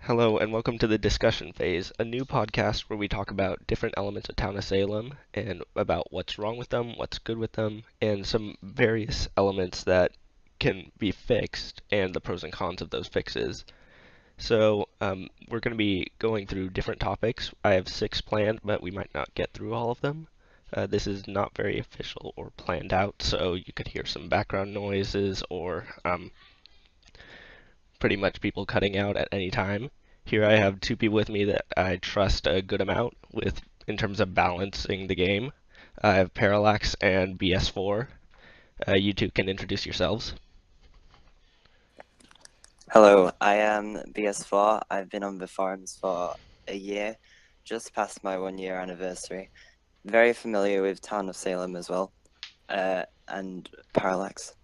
Hello, and welcome to the discussion phase, a new podcast where we talk about different elements of Town of Salem and about what's wrong with them, what's good with them, and some various elements that can be fixed and the pros and cons of those fixes. We're going to be going through different topics. I have six planned, but we might not get through all of them. This is not very official or planned out, so you could hear some background noises or pretty much people cutting out at any time. Here I have two people with me that I trust a good amount with in terms of balancing the game. I have Parallax and BS4. You two can introduce yourselves. Hello, I am BS4. I've been on the forums for a year, just past my 1 year anniversary. Very familiar with Town of Salem as well, and Parallax.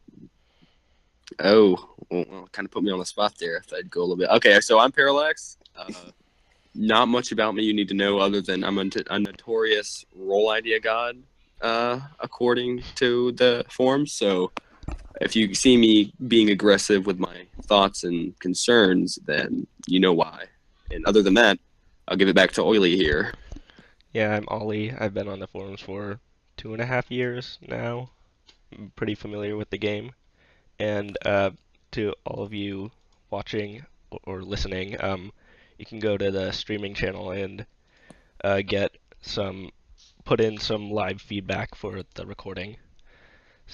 Oh, well, kind of put me on the spot there. If I'd go a little bit. Okay, so I'm Parallax. Not much about me you need to know other than I'm a notorious role idea god, according to the forums. So if you see me being aggressive with my thoughts and concerns, then you know why. And other than that, I'll give it back to Oily here. Yeah, I'm Ollie. I've been on the forums for 2.5 years now. I'm pretty familiar with the game. And to all of you watching or listening, you can go to the streaming channel and get put in some live feedback for the recording.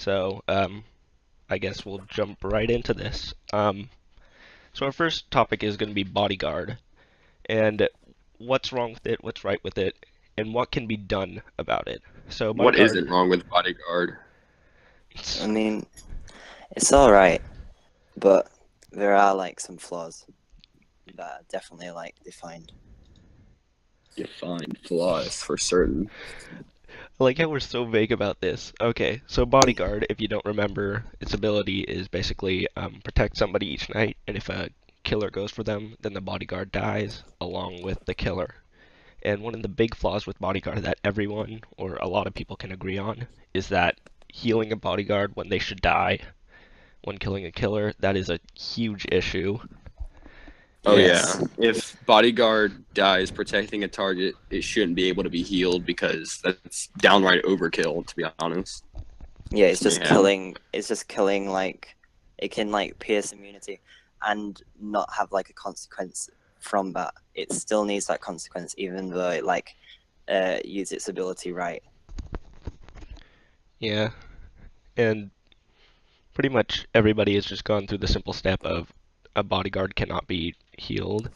I guess we'll jump right into this. So our first topic is going to be Bodyguard, and what's wrong with it, what's right with it, and what can be done about it. So What Bodyguard, isn't wrong with Bodyguard? I mean, it's alright, but there are like some flaws that are definitely like defined. Defined flaws for certain. I like how we're so vague about this. Okay, so Bodyguard, if you don't remember, its ability is basically protect somebody each night, and if a killer goes for them, then the bodyguard dies along with the killer. And one of the big flaws with Bodyguard that everyone, or a lot of people can agree on, is that healing a bodyguard when they should die, when killing a killer, that is a huge issue. Oh Yes. yeah. If Bodyguard dies protecting a target, it shouldn't be able to be healed because that's downright overkill, to be honest. Yeah, it's just Yeah. killing. It's just killing. Like it can like pierce immunity, and not have like a consequence from that. It still needs that consequence, even though it like use its ability right. Yeah, and pretty much everybody has just gone through the simple step of a bodyguard cannot be healed.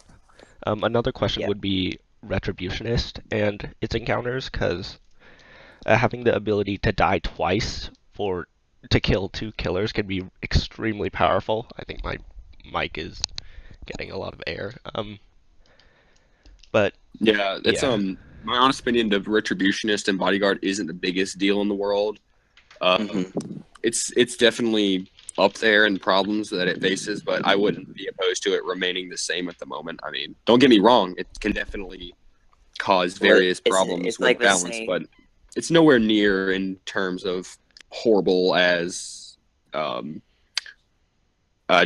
Another question Yeah. would be Retributionist and its encounters, because having the ability to die twice to kill two killers can be extremely powerful. I think my mic is getting a lot of air. But Yeah, that's yeah, my honest opinion, the Retributionist and Bodyguard isn't the biggest deal in the world. Mm-hmm. It's definitely up there in problems that it faces, but I wouldn't be opposed to it remaining the same at the moment. I mean, don't get me wrong, it can definitely cause Well, various it's problems like with the balance, same. but it's nowhere near in terms of horrible as um,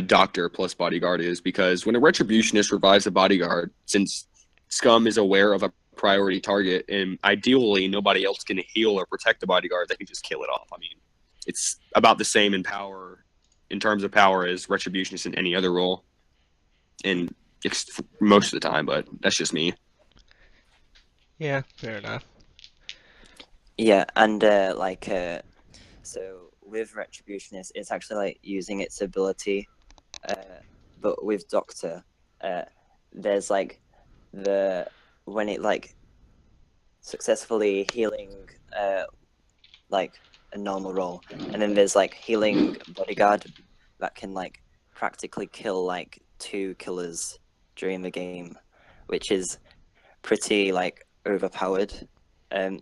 Doctor plus Bodyguard is, because when a Retributionist revives a Bodyguard, since Scum is aware of a priority target and ideally nobody else can heal or protect the Bodyguard, they can just kill it off. I mean, it's about the same in power, in terms of power, as Retributionist in any other role, and most of the time, but that's just me. yeah, fair enough. Yeah, and so with Retributionist, it's actually like using its ability, but with Doctor, there's like the when it like successfully healing like a normal role, and then there's like healing Bodyguard that can like practically kill like two killers during the game, which is pretty like overpowered. Um,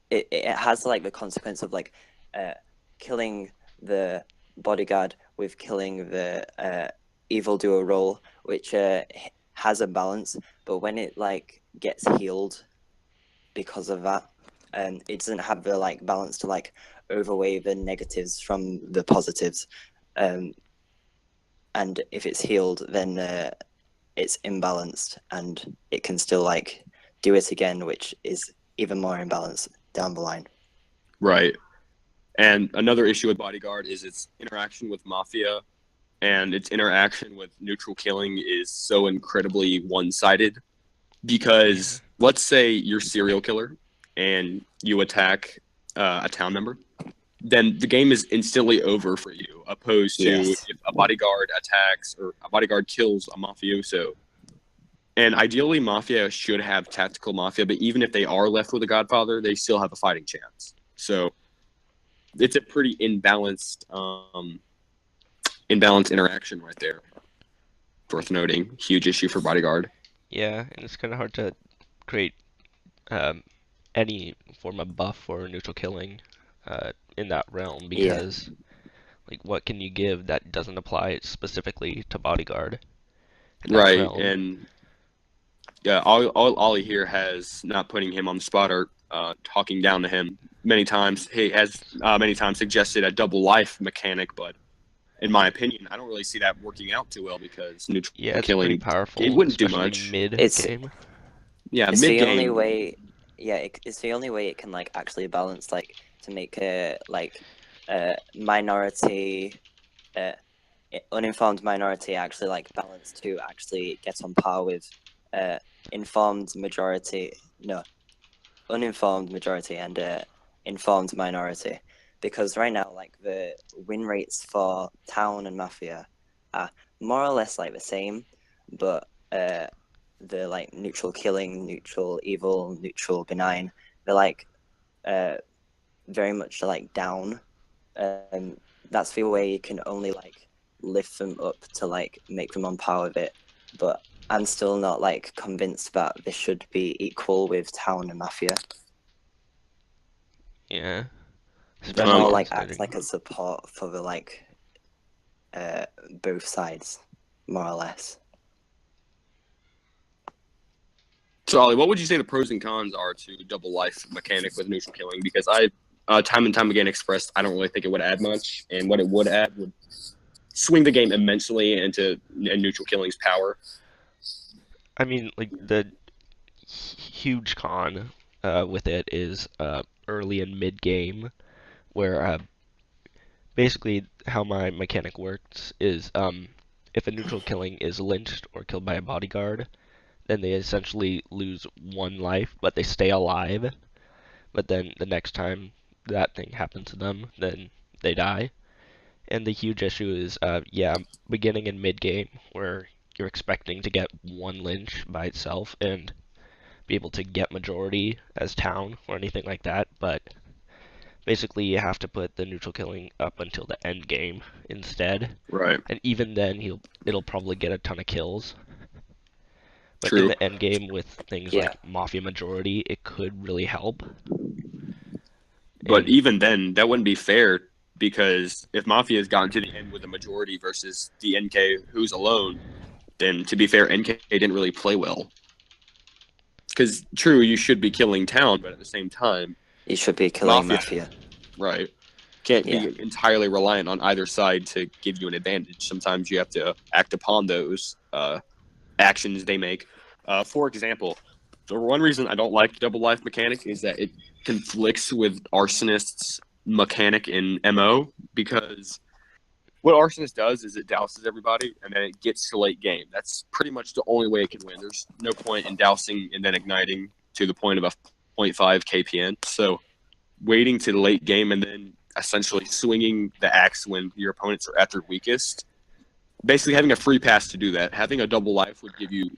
it has like the consequence of like killing the bodyguard with killing the evil duo role, which has a balance, but when it like gets healed because of that, it doesn't have the like balance to like overweigh the negatives from the positives. And if it's healed, then it's imbalanced, and it can still like do it again, which is even more imbalanced down the line. Right. And another issue with Bodyguard is its interaction with Mafia and its interaction with neutral killing is so incredibly one-sided because let's say you're a serial killer and you attack a town member, then the game is instantly over for you, opposed to Yes. if a bodyguard attacks or a bodyguard kills a mafioso. And ideally, Mafia should have tactical Mafia, but even if they are left with a Godfather, they still have a fighting chance. So it's a pretty imbalanced interaction right there. Worth noting, huge issue for Bodyguard. Yeah, and it's kind of hard to create any form of buff or neutral killing in that realm because, like, what can you give that doesn't apply specifically to Bodyguard in that Right, realm? and yeah, all Ollie here has not putting him on the spot or talking down to him many times. He has many times suggested a double life mechanic, but in my opinion, I don't really see that working out too well because neutral Yeah, it's killing pretty powerful, it wouldn't do especially much. mid-game. Yeah, It's mid the only game. way. Yeah, it's the only way it can like actually balance, like to make a minority, uninformed minority actually like balance to actually get on par with informed majority. No, uninformed majority and informed minority, because right now like the win rates for town and mafia are more or less like the same, but the like neutral killing, neutral evil, neutral benign, they're like very much like down. That's the way you can only like lift them up to like make them on par with it, but I'm still not like convinced that they should be equal with town and mafia. Yeah. They're Especially more like considering. act like a support for the like both sides, more or less. So, Ollie, what would you say the pros and cons are to double life mechanic with neutral killing? Because I, time and time again, expressed I don't really think it would add much, and what it would add would swing the game immensely into neutral killing's power. I mean, like, the huge con with it is early and mid-game, where basically how my mechanic works is if a neutral killing is lynched or killed by a bodyguard, then they essentially lose one life, but they stay alive. But then the next time that thing happens to them, then they die. And the huge issue is, beginning and mid game, where you're expecting to get one lynch by itself and be able to get majority as town or anything like that, but basically you have to put the neutral killing up until the end game instead. Right. And even then, it'll probably get a ton of kills. But in True. the end game with things Yeah. like Mafia Majority, it could really help. But And even then, that wouldn't be fair because if Mafia has gotten to the end with a majority versus the NK who's alone, then to be fair, NK didn't really play well. Because true, you should be killing town, but at the same time, You should be killing Mafia. mafia. right, can't Yeah. be entirely reliant on either side to give you an advantage. Sometimes you have to act upon those actions they make. For example, the one reason I don't like double life mechanic is that it conflicts with Arsonist's mechanic in MO, because what Arsonist does is it douses everybody and then it gets to late game. That's pretty much the only way it can win. There's no point in dousing and then igniting to the point of a 0.5 KPN. So waiting to the late game and then essentially swinging the axe when your opponents are at their weakest, basically having a free pass to do that. Having a double life would give you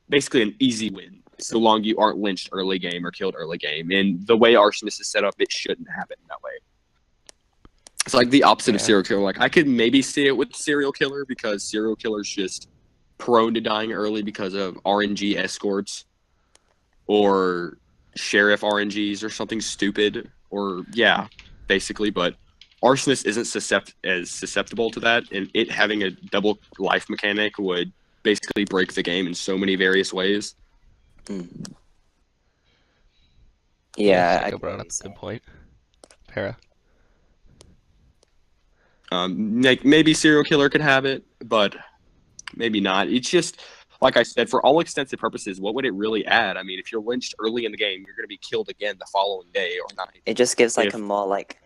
basically an easy win, so long you aren't lynched early game or killed early game. And the way Arsonist is set up, it shouldn't happen that way. It's like the opposite of Yeah. serial killer. Like I could maybe see it with serial killer because serial killer's just prone to dying early because of RNG escorts or sheriff RNGs or something stupid. Or yeah, basically. But Arsonist isn't as susceptible to that, and it having a double life mechanic would basically break the game in so many various ways. Yeah, I Psycho get brought what up you're a saying. good point. Para. Maybe serial killer could have it, but maybe not. It's just, like I said, for all extensive purposes, what would it really add? I mean, if you're lynched early in the game, you're going to be killed again the following day or night. It just gives like If- a more like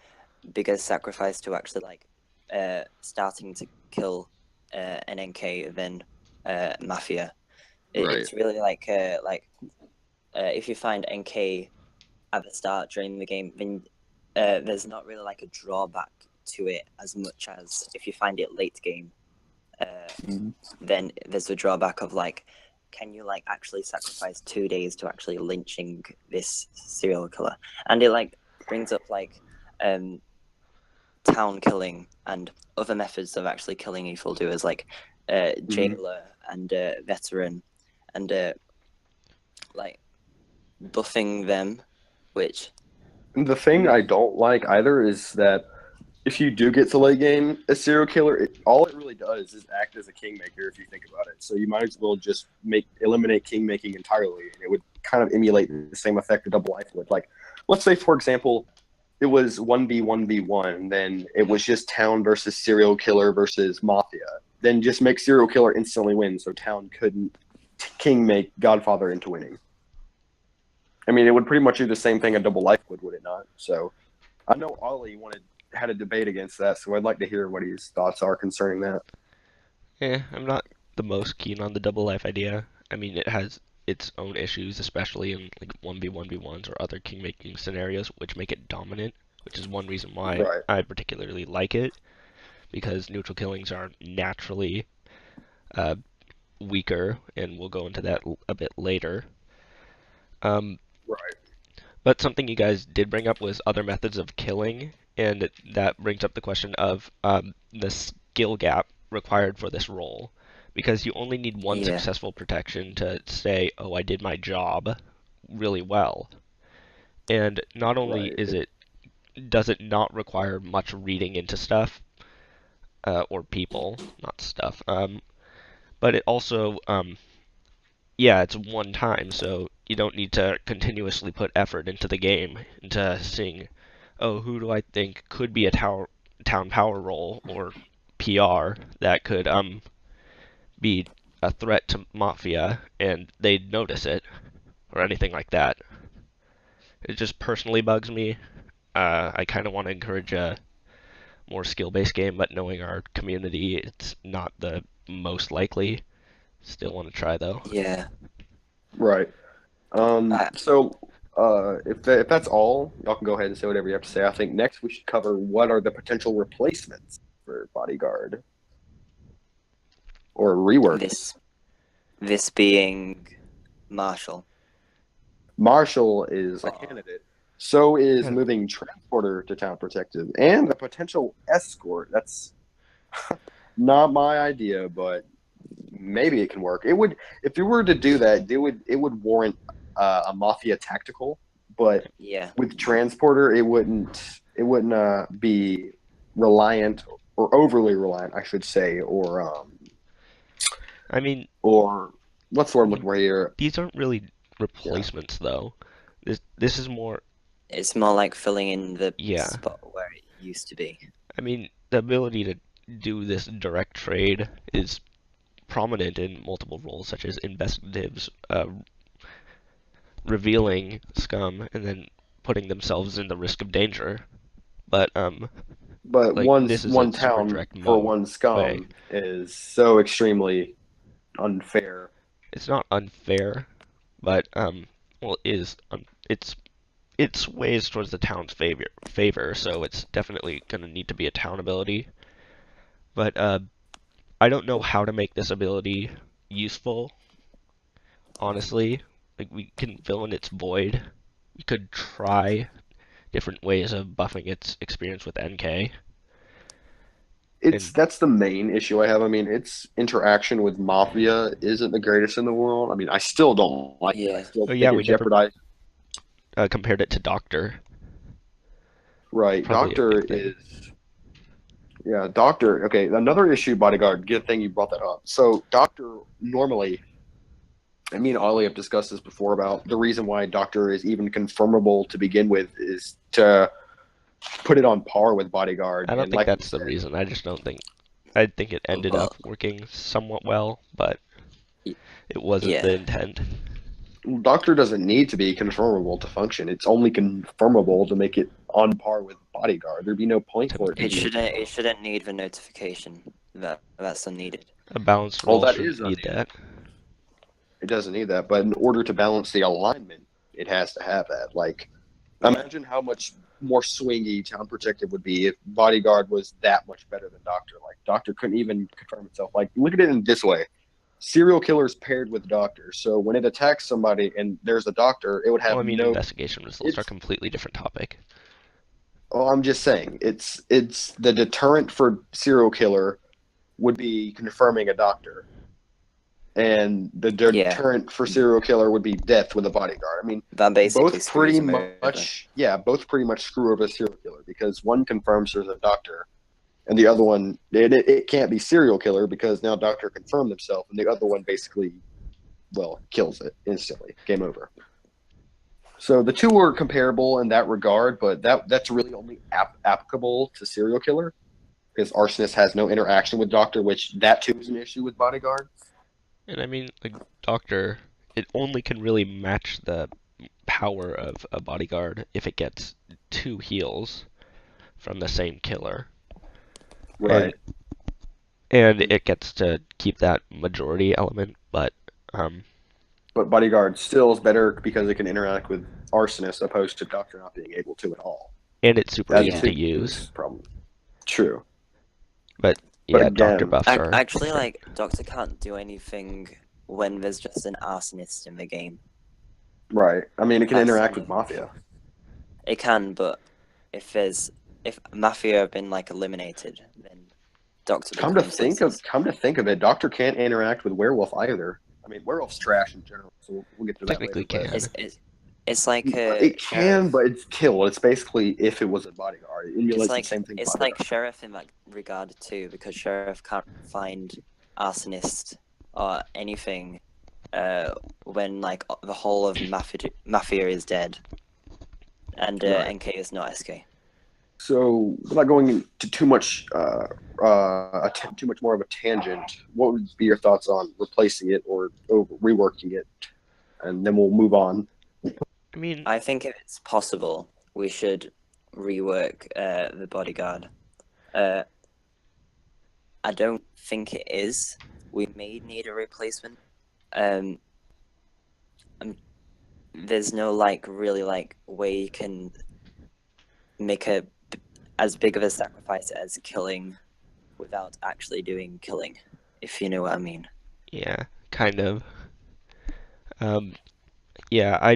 bigger sacrifice to actually like starting to kill an NK than Mafia. It's really like if you find NK at the start during the game, then there's not really like a drawback to it as much as if you find it late game. Then there's the drawback of like, can you like actually sacrifice 2 days to actually lynching this serial killer? And it like brings up like town killing and other methods of actually killing evildoers, like jailer and veteran, and like buffing them, which The thing I don't like either is that if you do get to late game, a serial killer, all it really does is act as a kingmaker if you think about it. So you might as well just eliminate kingmaking entirely, and it would kind of emulate the same effect a double life would. Like, let's say, for example, it was 1v1v1, then it was just Town versus serial killer versus Mafia. Then just make serial killer instantly win, so Town couldn't kingmake Godfather into winning. I mean, it would pretty much do the same thing a double life would it not? So I know Ollie had a debate against that, so I'd like to hear what his thoughts are concerning that. Yeah, I'm not the most keen on the double life idea. I mean, it has its own issues, especially in like 1v1v1s or other king-making scenarios, which make it dominant, which is one reason why Right. I particularly like it, because neutral killings are naturally weaker, and we'll go into that a bit later. Right. But something you guys did bring up was other methods of killing, and that brings up the question of the skill gap required for this role, because you only need one successful protection to say, oh, I did my job really well. And not only does it not require much reading into stuff, or people, not stuff, but it also, it's one time, so you don't need to continuously put effort into the game, into seeing, oh, who do I think could be a town power role or PR that could be a threat to Mafia, and they'd notice it, or anything like that. It just personally bugs me. I kind of want to encourage a more skill-based game, but knowing our community, it's not the most likely. Still want to try, though. Yeah. Right. So if that's all, y'all can go ahead and say whatever you have to say. I think next we should cover what are the potential replacements for Bodyguard or rework. This being Marshall. Marshall is a candidate. So is moving Transporter to Town Protective and a potential escort. That's not my idea, but maybe it can work. It would, if you were to do that, it would warrant a Mafia tactical, but with Transporter, it wouldn't be reliant or overly reliant, I should say, or I mean, or what's the word I'm looking for here? These aren't really replacements, though. This is more. It's more like filling in the spot where it used to be. I mean, the ability to do this direct trade is prominent in multiple roles, such as investigatives, revealing scum, and then putting themselves in the risk of danger. But like, one town for one scum is so extremely unfair. It's not unfair, but it sways towards the town's favor, so it's definitely going to need to be a town ability. But I don't know how to make this ability useful, honestly. Like, we can fill in its void. We could try different ways of buffing its experience with NK. That's the main issue I have. I mean, its interaction with Mafia isn't the greatest in the world. I mean, I still don't like it. I still think it jeopardizes. Compared it to Doctor. Right. Doctor is... Yeah, Doctor... Okay, another issue, Bodyguard. Good thing you brought that up. So, Doctor normally... I mean, Ollie have discussed this before about the reason why Doctor is even confirmable to begin with is to put it on par with Bodyguard. I don't think that's the reason. I just don't think I think it ended Well, up working somewhat well, but Y- it wasn't the yeah. intent. Doctor doesn't need to be confirmable to function. It's only confirmable to make it on par with Bodyguard. There'd be no point for it to It be. shouldn't need the notification that's unneeded. A balanced Well, roll that shouldn't is need unneeded. that. It doesn't need that, but in order to balance the alignment, it has to have that. Like, imagine how much more swingy Town Protective would be if Bodyguard was that much better than Doctor. Like, Doctor couldn't even confirm himself. Like, look at it in this way. Serial killers paired with Doctor. So when it attacks somebody and there's a Doctor, it would have Well, I mean, no. investigation results are a completely different topic. Oh, I'm just saying, it's the deterrent for serial killer would be confirming a Doctor, and the deterrent for serial killer would be death with a Bodyguard. I mean, That basically both screws pretty him over. much, yeah, both pretty much screw over a serial killer because one confirms there's a Doctor, and the other one it can't be serial killer because now Doctor confirmed himself, and the other one basically, well, kills it instantly. Game over. So the two are comparable in that regard, but that's really only applicable to serial killer because arsonist has no interaction with Doctor, which that too is an issue with Bodyguard. And I mean, like, Doctor, it only can really match the power of a Bodyguard if it gets 2 heals from the same killer. Right. And it gets to keep that majority element, but But Bodyguard still is better because it can interact with arsonist opposed to Doctor not being able to at all. and it's super That's easy the to use. problem. True. But But yeah, again, Doctor buffs are Actually, different. like, Doctor can't do anything when there's just an arsonist in the game. Right. I mean, it can That's interact the- with Mafia. It can, but if Mafia have been like eliminated, then Doctor Come to becomes think of it, Doctor can't interact with Werewolf either. I mean, Werewolf's trash in general, so we'll get to that Technically later. can. It's like It can, but it's kill. It's basically if it was a Bodyguard. It emulates the same thing. It's Bodyguard. like Sheriff in that regard too, because Sheriff can't find arsonist or anything when like the whole of Mafia is dead, and Right. NK is not SK. So, without going into too much more of a tangent, what would be your thoughts on replacing it or reworking it, and then we'll move on. I mean, I think if it's possible, we should rework the Bodyguard. I don't think it is. We may need a replacement. There's no really way you can make as big of a sacrifice as killing without actually doing killing, if you know what I mean. yeah, kind of. Yeah,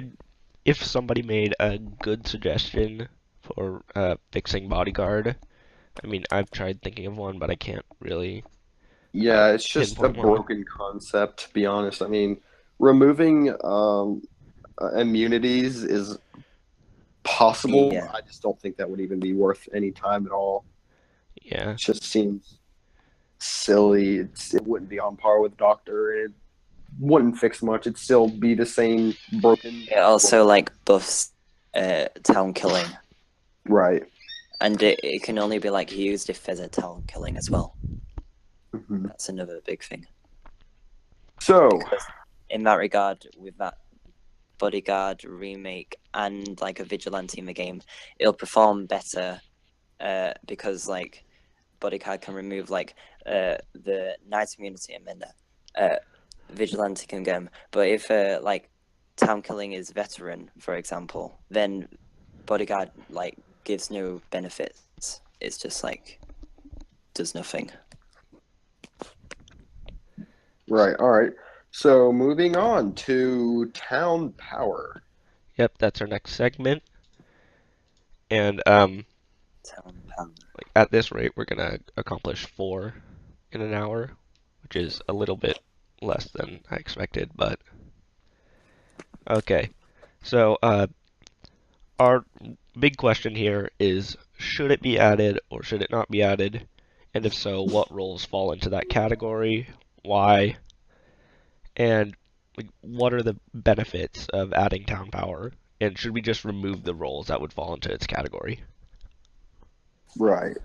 if somebody made a good suggestion for fixing Bodyguard, I mean, I've tried thinking of one, but I can't really. Yeah, it's just a pinpoint one. broken concept, to be honest. I mean, removing immunities is possible. Yeah. I just don't think that would even be worth any time at all. Yeah, It just seems silly. It wouldn't be on par with Doctor. It wouldn't fix much. It'd still be the same broken. It also buffs town killing, Right. and it can only be used if there's a town killing as well. Mhm. That's another big thing. So, Because in that regard, with that Bodyguard remake and a vigilante in the game, it'll perform better because Bodyguard can remove the night immunity and then vigilante can get him. But if town killing is veteran, for example, then Bodyguard gives no benefits. It's just does nothing. right, all right. So, moving on to Town Power. yep, that's our next segment. And Town power. at this rate, we're gonna accomplish 4 in an hour, which is a little bit less than I expected, but okay. So, our big question here is, should it be added or should it not be added? And if so, what roles fall into that category? Why? And what are the benefits of adding town power? And should we just remove the roles that would fall into its category? Right.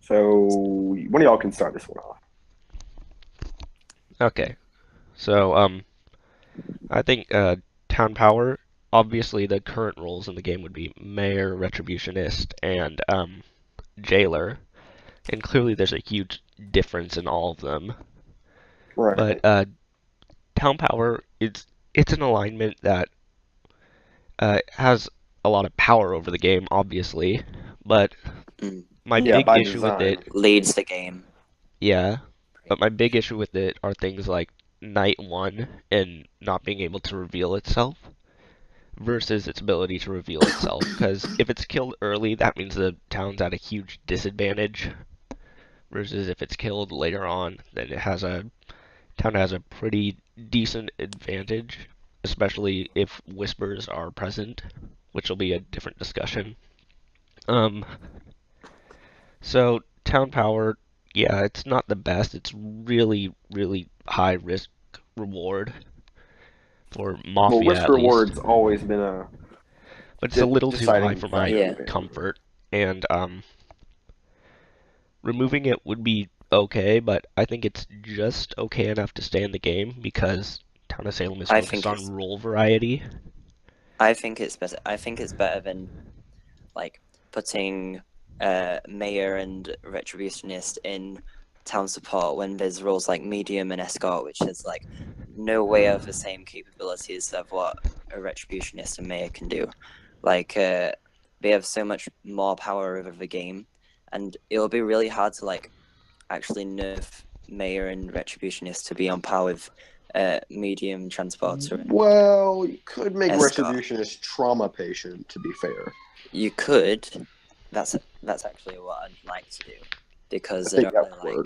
So one of y'all can start this one off. Okay, so I think town power. Obviously, the current roles in the game would be mayor, retributionist, and jailer, and clearly there's a huge difference in all of them. Right. But town power, it's an alignment that has a lot of power over the game, obviously, but Mm. my Yeah, big by issue with it, design. Leads the game. yeah, but my big issue with it are things like Night 1 and not being able to reveal itself versus its ability to reveal itself. Because if it's killed early, that means the town's at a huge disadvantage. Versus if it's killed later on, then town has a pretty decent advantage, especially if whispers are present, which will be a different discussion. Um, so town power, yeah, it's not the best. It's really, really high risk reward for Well, Mafia risk at least, reward's always been a but it's a little too high deciding for factor my Yeah. in the game. comfort. And removing it would be okay, but I think it's just okay enough to stay in the game because Town of Salem is I focused think on it's- role variety. I think it's better. I think it's better than like putting mayor and retributionist in town support when there's roles like medium and escort, which is like no way of the same capabilities of what a retributionist and mayor can do. Like they have so much more power over the game, and it'll be really hard to like actually nerf mayor and retributionist to be on par with medium transporter. And Well, you could make Escort. Retributionist trauma patient, to be fair. you could. That's actually what I'd like to do because I I think that would work.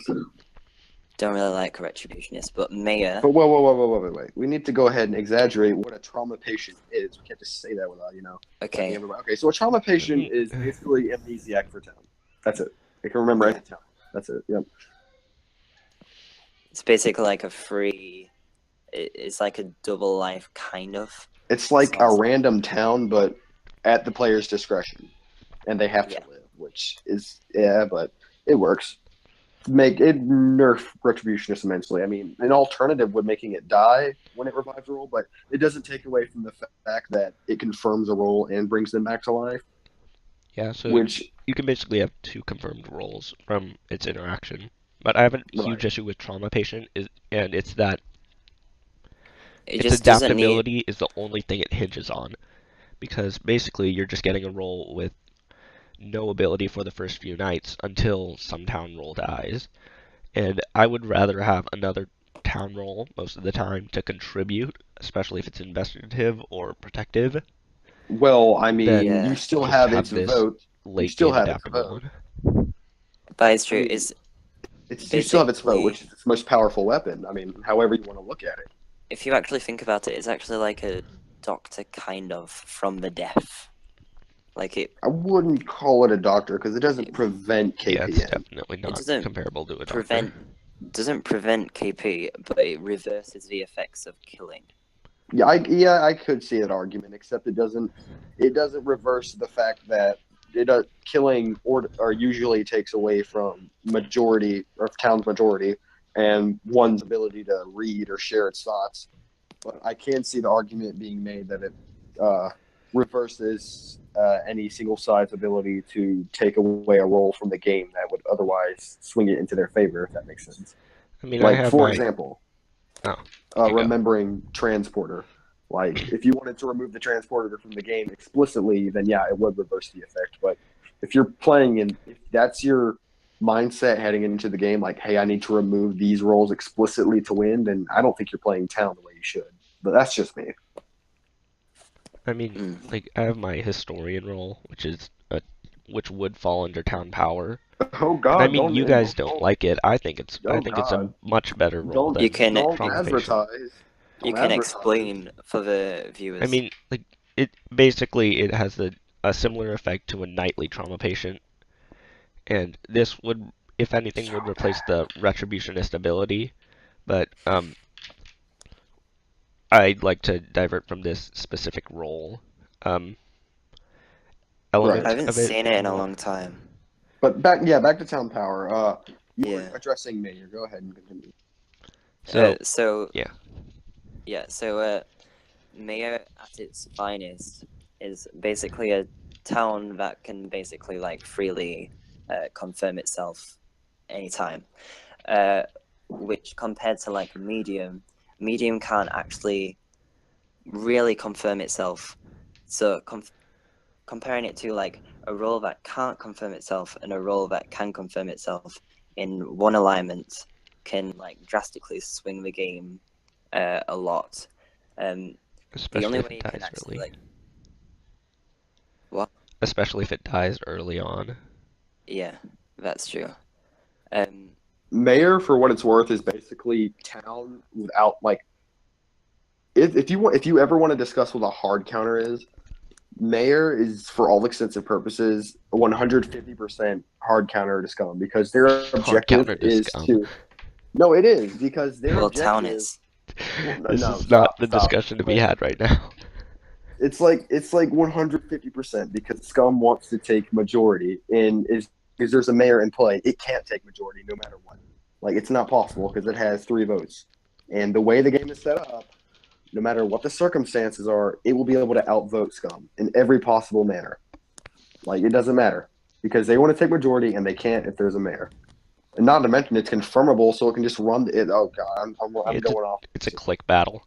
don't really like retributionist, but mayor. But wait. We need to go ahead and exaggerate what a trauma patient is. We can't just say that without, letting Okay, everybody. Okay, so a trauma patient is basically amnesiac for town. That's it. They can remember any town. That's it. Yep. it's basically like a free. It's like a double life kind of. It's like a Sounds- random town, but at the player's discretion, and they have Yeah. to live, which is but it works. Make it nerf Retributionist immensely. I mean, an alternative would making it die when it revives a roll, but it doesn't take away from the fact that it confirms a roll and brings them back to life. Yeah, so Which you can basically have two confirmed roles from its interaction. But I have a huge Right. issue with Trauma Patient, and it's that It its just doesn't need. adaptability is the only thing it hinges on. Because basically you're just getting a roll with no ability for the first few nights until some town roll dies. And I would rather have another town roll most of the time to contribute, especially if it's investigative or protective. well, I mean, Yeah. you still Just have have its this vote. Late still game have its adaptable vote. one. But it's true. I mean, Is You still have its vote, basically- which is its most powerful weapon. I mean, however you want to look at it. if you actually think about it, it's actually like a doctor kind of from the death. Like it I wouldn't call it a doctor because it doesn't prevent Yeah, it's KPN. definitely not doesn't comparable to a doctor. doesn't prevent KP, but it reverses the effects of killing. I could see that argument, except it doesn't reverse the fact that killing or usually takes away from majority or town's majority and one's ability to read or share its thoughts. But I can see the argument being made that it reverses any single side's ability to take away a roll from the game that would otherwise swing it into their favor, if that makes sense. I mean, I Like, have for my... example, Oh, you go. remembering transporter. Like, if you wanted to remove the transporter from the game explicitly, then yeah, it would reverse the effect. But if you're playing and if that's your mindset heading into the game, like, hey, I need to remove these roles explicitly to win, then I don't think you're playing town the way you should. But that's just me. I mean, like, I have my historian role, which would fall under town power. Oh God! I mean, you guys don't like it. I think it's Oh, it's a God. much better role Don't than You can- don't Trauma Patient. advertise. You Don't can advertise. explain for the viewers. I mean, like, it basically it has a similar effect to a nightly Trauma Patient, and this would, if anything, would replace the Retributionist ability. But I'd like to divert from this specific role. Element I haven't of it. seen it in a long time. But back to town power. You were Yeah. addressing Mayor. Go ahead and continue. So Yeah. So Mayor at its finest is basically a town that can basically like freely confirm itself anytime. Which compared to like medium can't actually really confirm itself. So comparing it to like a role that can't confirm itself and a role that can confirm itself in one alignment can like drastically swing the game a lot. The especially only if way it you can dies actually early. like what? Especially if it dies early on. Yeah, that's true. Um, Mayor, for what it's worth, is basically town without like. If you ever want to discuss what a hard counter is, Mayor is for all extents and purposes 150% hard counter to Scum because their Hard objective counter to is scum. to. No, it is because their well, town objective. is. Well, This no, is not the stop. discussion to be had right now. It's like 150% because Scum wants to take majority, and is because there's a mayor in play, it can't take majority no matter what. Like it's not possible because it has 3 votes, and the way the game is set up, no matter what the circumstances are, it will be able to outvote Scum in every possible manner. Like it doesn't matter because they want to take majority and they can't if there's a mayor. And not to mention it's confirmable, so it can just run it. Oh god, I'm It's a going off. it's a click battle.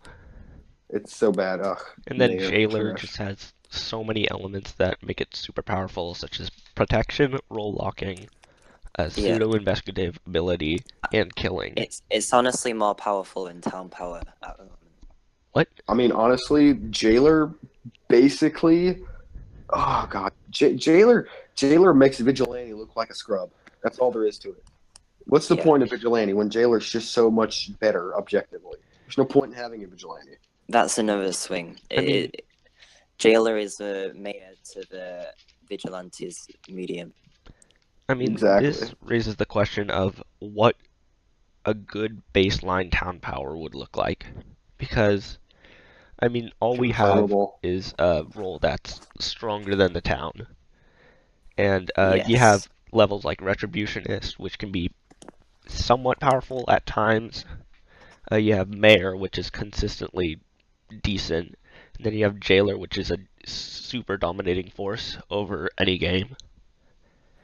It's so bad. Ugh, And then mayor, Jailer trash. just has so many elements that make it super powerful, such as protection, role locking, Yeah, pseudo-investigative ability, and killing. it's honestly more powerful than town power at the moment. What? I mean, honestly, Jailer basically. Oh god, Jailer makes Vigilante look like a scrub. That's all there is to it. What's the Yeah. point of Vigilante when Jailer's just so much better objectively? There's no point in having a Vigilante. That's another swing. I mean- Jailer is the mayor to the Vigilante's medium. I mean, Exactly. this raises the question of what a good baseline town power would look like. Because, I mean, all we have Confirmable. is a role that's stronger than the town. And you Yes. have levels like Retributionist, which can be somewhat powerful at times. You have Mayor, which is consistently decent. And then you have Jailer, which is a super dominating force over any game.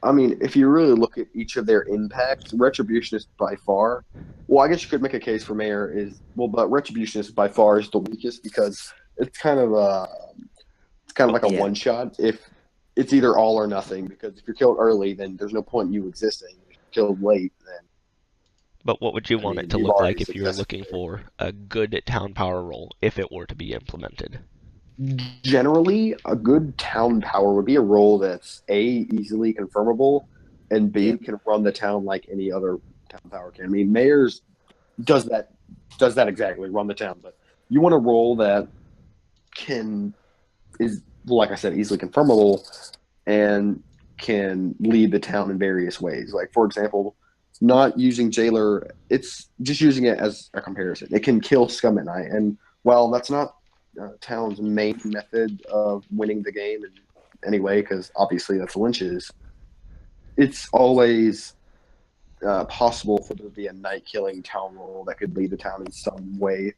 I mean, if you really look at each of their impacts, Retributionist by far. Well, I guess you could make a case for Mayor but Retributionist by far is the weakest because it's kind of like a Yeah. one shot. If it's either all or nothing, because if you're killed early, then there's no point in you existing. If you're killed late, then. But what would you want mean, it to you've look already like if you were successfully- looking for a good town power role if it were to be implemented? Generally, a good town power would be a role that's A, easily confirmable, and B, Yeah. can run the town like any other town power can. I mean, Mayor's does that exactly, run the town. But you want a role that is, like I said, easily confirmable and can lead the town in various ways. Like, for example, not using Jailer, it's just using it as a comparison. It can kill Scum at night. And while that's not town's main method of winning the game in any way, because obviously that's Lynch's, it's always possible for there to be a night killing town role that could lead the town in some way.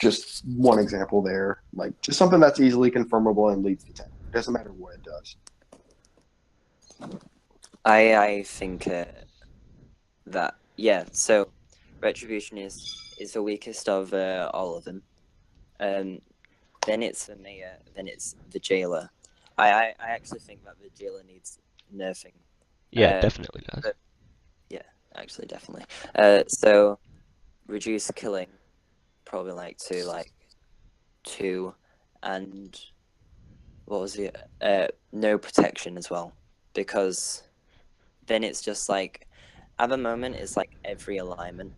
Just one example there, like just something that's easily confirmable and leads the town. It doesn't matter what it does. I think that so Retribution is the weakest of all of them. Then it's the mayor, then it's the jailer. I actually think that the jailer needs nerfing. Yeah, it definitely does. but- Actually, definitely. So reduce killing, probably like to 2, and what was it? No protection as well, because then it's just like at the moment it's like every alignment.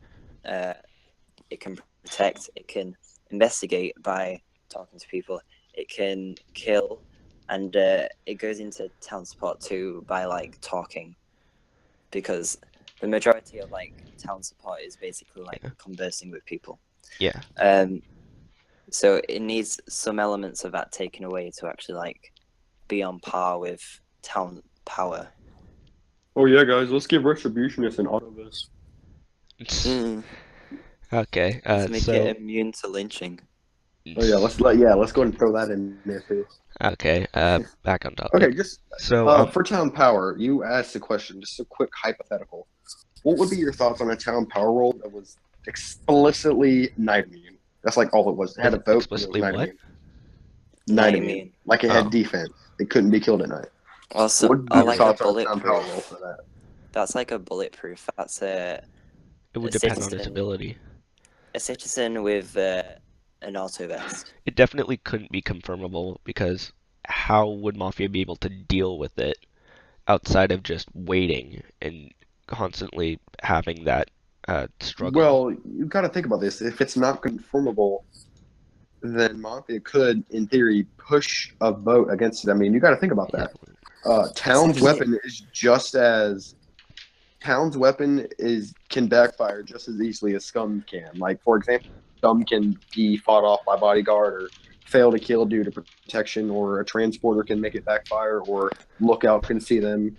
It can protect, it can investigate by talking to people, it can kill, and it goes into town support too by like talking, because the majority of like town support is basically like conversing with people. Yeah. So it needs some elements of that taken away to actually like be on par with town power. Oh yeah, guys, let's give Retributionists an autobus. Mm, Okay, let's make so it immune to lynching. Oh yeah, let's go ahead and throw that in there too. okay, back on Okay, topic. just So, for town power, you asked a question, just a quick hypothetical. What would be your thoughts on a town power role that was explicitly night immune? That's like all it was. It had a vote. explicitly It was night what? immune. Night Night immune. immune. Like it Oh. had defense. It couldn't be killed at night. Also, What would be I your like a thoughts on a town power bulletproof. role for that? That's like a bulletproof. That's It would a depend on its citizen. ability. A citizen with an auto vest. It definitely couldn't be confirmable because how would Mafia be able to deal with it outside of just waiting and constantly having that struggle? Well, you've got to think about this. If it's not conformable, then Mafia could, in theory, push a vote against it. I mean, you got to think about that. Town's weapon can backfire just as easily as Scum can. Like, for example, Scum can be fought off by Bodyguard or fail to kill due to protection, or a transporter can make it backfire, or Lookout can see them.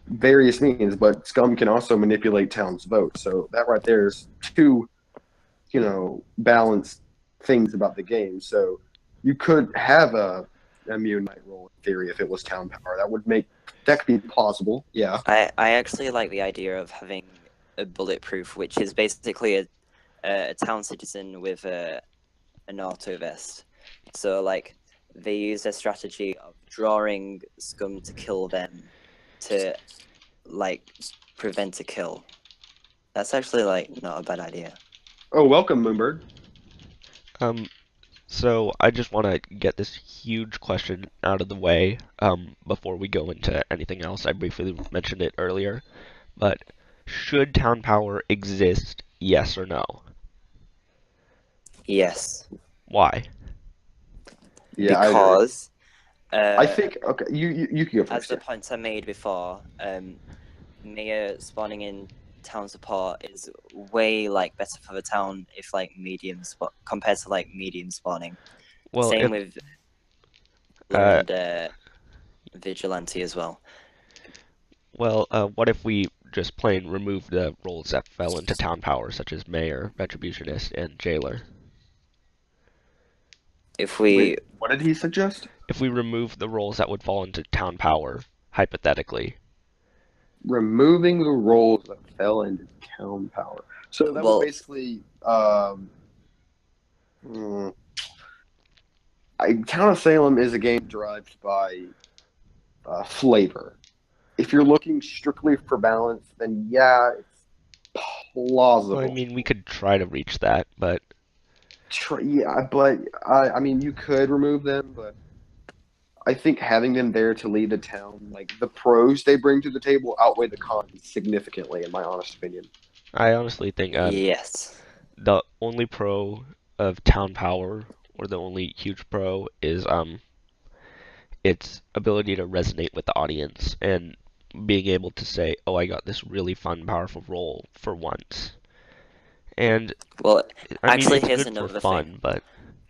Various means, but Scum can also manipulate Town's vote. So that right there is two, balanced things about the game. So you could have a immune night roll in theory if it was Town power. That could be plausible. Yeah. I actually like the idea of having a bulletproof, which is basically a town citizen with an auto vest. So like they use a strategy of drawing Scum to kill them to like prevent a kill. That's actually like not a bad idea. Oh, welcome, Moonbird. So I just want to get this huge question out of the way before we go into anything else. I briefly mentioned it earlier, but should town power exist? Yes or no? Yes. Why? Yeah, Because I think okay. You can go as first. the Yeah. points I made before, Mia spawning in town support is way like better for the town if like compared to like medium spawning. Well, Same if with and vigilante as well. what if we just plain remove the roles that fell into town power, such as mayor, retributionist, and jailer? If we Wait, what did he suggest? If we remove the roles that would fall into town power, hypothetically. Removing the roles that fell into town power. So that would basically Town of Salem is a game derived by flavor. If you're looking strictly for balance, then yeah, it's plausible. Well, I mean, we could try to reach that, but I mean, you could remove them, but I think having them there to lead the town, like the pros they bring to the table, outweigh the cons significantly, in my honest opinion. I honestly think yes, the only pro of town power, or the only huge pro, is its ability to resonate with the audience and being able to say, "Oh, I got this really fun, powerful role for once." And well, I actually, mean, it's here's good for another fun, thing. but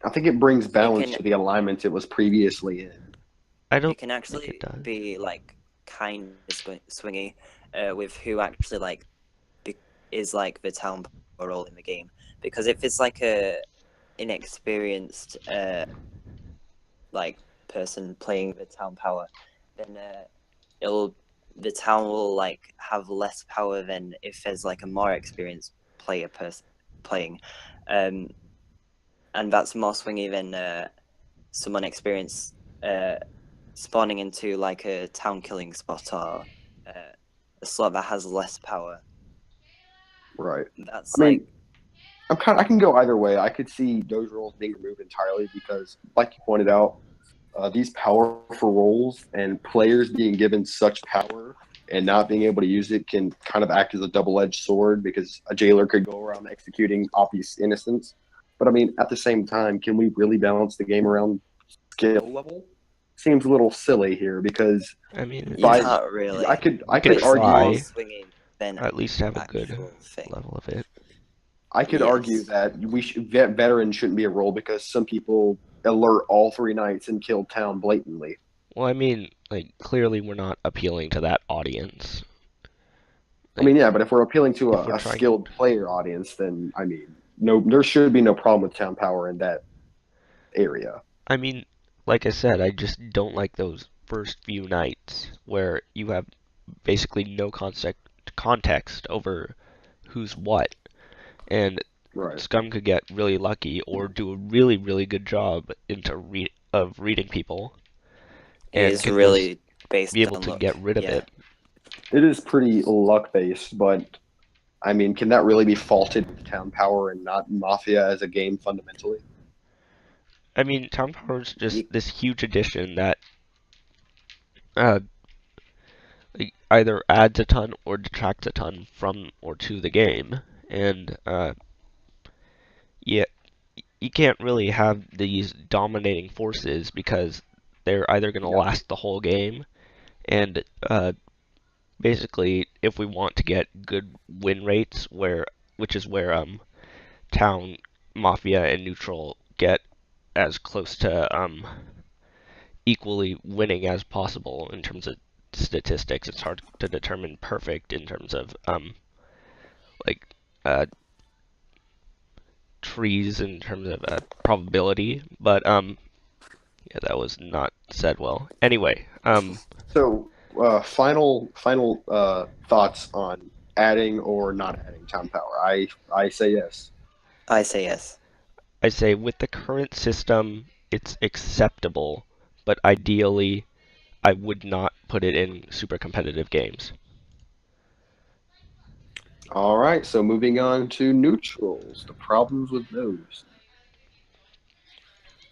I think it brings balance to the alignment it was previously in. I don't it can think actually it does. be like kind of swingy with who actually like is like the town role in the game. Because if it's like a inexperienced like person playing the town power, then the town will like have less power than if there's like a more experienced player person playing, and that's more swingy than someone experienced spawning into like a town killing spot or a slot that has less power. Right. That's I mean, I can go either way. I could see those roles being removed entirely because, like you pointed out, these powerful roles and players being given such power and not being able to use it can kind of act as a double-edged sword because a jailer could go around executing obvious innocents. But I mean, at the same time, can we really balance the game around skill level? Seems a little silly here because I mean, you can't really. I could It's argue more swingy than at least have a good actual thing. level of it. I could argue that veteran shouldn't be a role because some people alert all 3 nights and kill town blatantly. Well, I mean, like, clearly we're not appealing to that audience. I mean, yeah, but if we're appealing to if we're a trying- skilled player audience, then I mean, no, there should be no problem with town power in that area. I mean, like I said, I just don't like those first few nights where you have basically no context over who's what, and Right. Scum could get really lucky or do a really, really good job of reading people, It and is can really just based be able on to luck. get rid of Yeah. it. It is pretty luck based, but I mean, can that really be faulted with town power and not Mafia as a game fundamentally? I mean, Town Power is just You- this huge addition that uh, either adds a ton or detracts a ton from or to the game, and yeah, you can't really have these dominating forces because they're either going to Yeah. last the whole game, and basically, if we want to get good win rates, which is where Town, Mafia, and Neutral get as close to equally winning as possible in terms of statistics. It's hard to determine perfect in terms of like uh, trees in terms of probability, but yeah, that was not said well. Anyway, So, final thoughts on adding or not adding town power. I say yes. I say yes. I say with the current system, it's acceptable, but ideally, I would not put it in super competitive games. All right. So moving on to neutrals. The problems with those.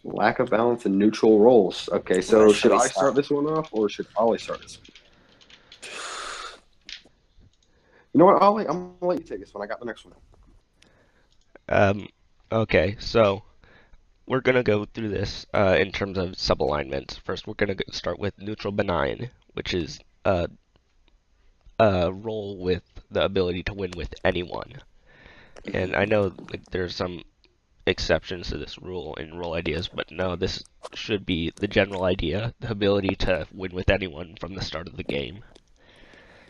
Lack of balance in neutral roles. Okay, so Where should shall we I start? start this one off or should Ollie start this one? You know what, Ollie? I'm gonna let you take this one. I got the next one. Okay, so we're gonna go through this in terms of subalignments. First, we're gonna start with neutral benign, which is a role with the ability to win with anyone. And I know there's some exceptions to this rule in role ideas, but no, this should be the general idea, the ability to win with anyone from the start of the game.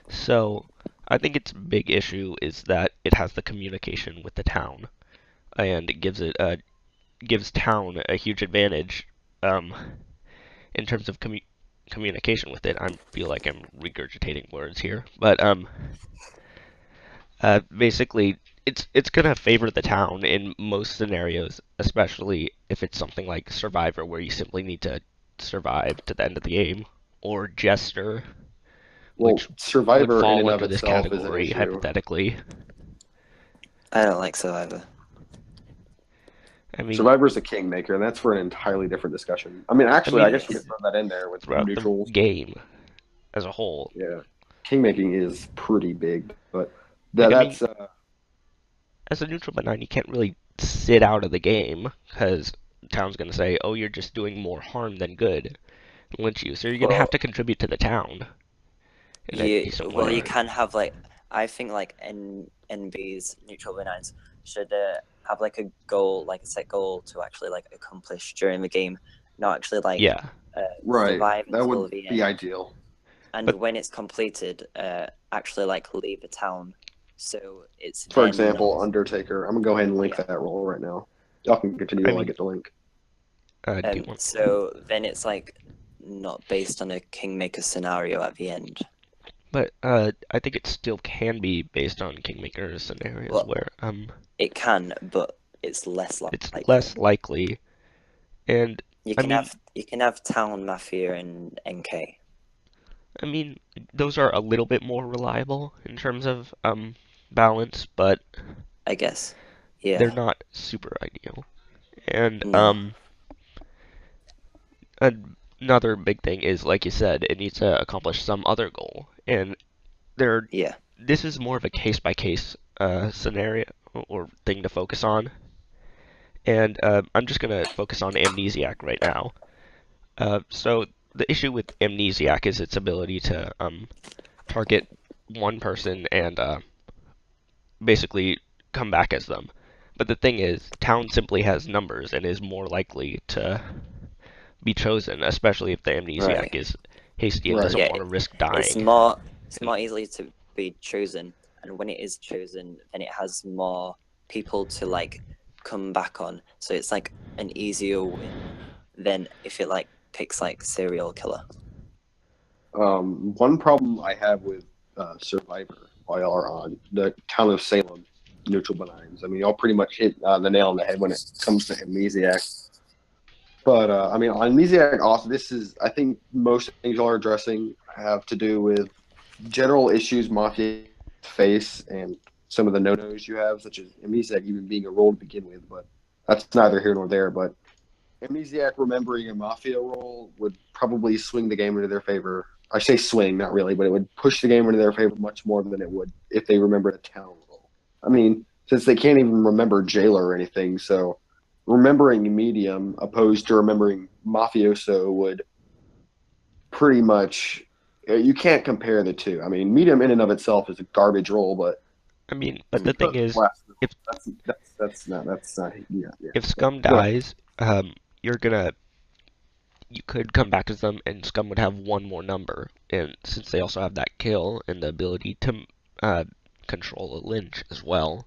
So, I think its big issue is that it has the communication with the town, and it gives town a huge advantage in terms of communication with it. I feel like I'm regurgitating words here, but basically, it's gonna favor the town in most scenarios, especially if it's something like Survivor, where you simply need to survive to the end of the game, or Jester, Well, which would Survivor in fall and of under this itself is an category issue. hypothetically. I don't like Survivor. I mean, Survivor's a kingmaker, and that's for an entirely different discussion. I mean, actually, I guess we could throw that in there with throughout neutrals. the game as a whole. Yeah, kingmaking is pretty big, but Like, I mean, that's as a neutral benign, you can't really sit out of the game because town's gonna say, "Oh, you're just doing more harm than good," and lynch you. So you're gonna have to contribute to the town. In a decent Well, way. you can have like I think like NB's neutral benigns should have like a goal, like a set goal to actually like accomplish during the game, not actually like Yeah, right. survive That until would the be end. ideal. And But- when it's completed, actually like leave the town. So it's For then- example, Undertaker. I'm gonna go ahead and link Yeah. that role right now. Y'all can continue I while I mean- get the link. do you want? so then it's like not based on a kingmaker scenario at the end. But I think it still can be based on Kingmaker scenarios Well, where It can, but it's less it's likely. less likely, and You I can mean- have town, mafia, and NK. I mean those are a little bit more reliable in terms of balance, but I guess. Yeah. they're not super ideal. And No. another big thing is, like you said, it needs to accomplish some other goal, and Yeah. this is more of a case-by-case scenario or thing to focus on. And I'm just going to focus on Amnesiac right now. So the issue with Amnesiac is its ability to target one person and basically come back as them. But the thing is, Town simply has numbers and is more likely to be chosen, especially if the Amnesiac Right. is hasty and Right. doesn't Yeah, want to risk dying. It's more easily to be chosen and when it is chosen, then it has more people to like come back on. So it's like an easier win than if it like picks like serial killer. One problem I have with Survivor, while y'all are on the Town of Salem neutral benigns. I mean, y'all pretty much hit the nail on the head when it comes to amnesiac. But I mean, on amnesiac, also, this is I think most things y'all are addressing have to do with general issues Mafia face and some of the no-nos you have, such as amnesiac even being a role to begin with. But that's neither here nor there. But amnesiac remembering a Mafia role would probably swing the game into their favor. I say swing, not really, but it would push the game into their favor much more than it would if they remembered a town role. I mean, since they can't even remember jailer or anything, so remembering medium opposed to remembering mafioso would pretty much you can't compare the two. I mean, medium in and of itself is a garbage role, but I mean, but the thing is, if that's not yeah. if Scum Go ahead. dies, you could come back as them, and Scum would have one more number. And since they also have that kill and the ability to control a lynch as well,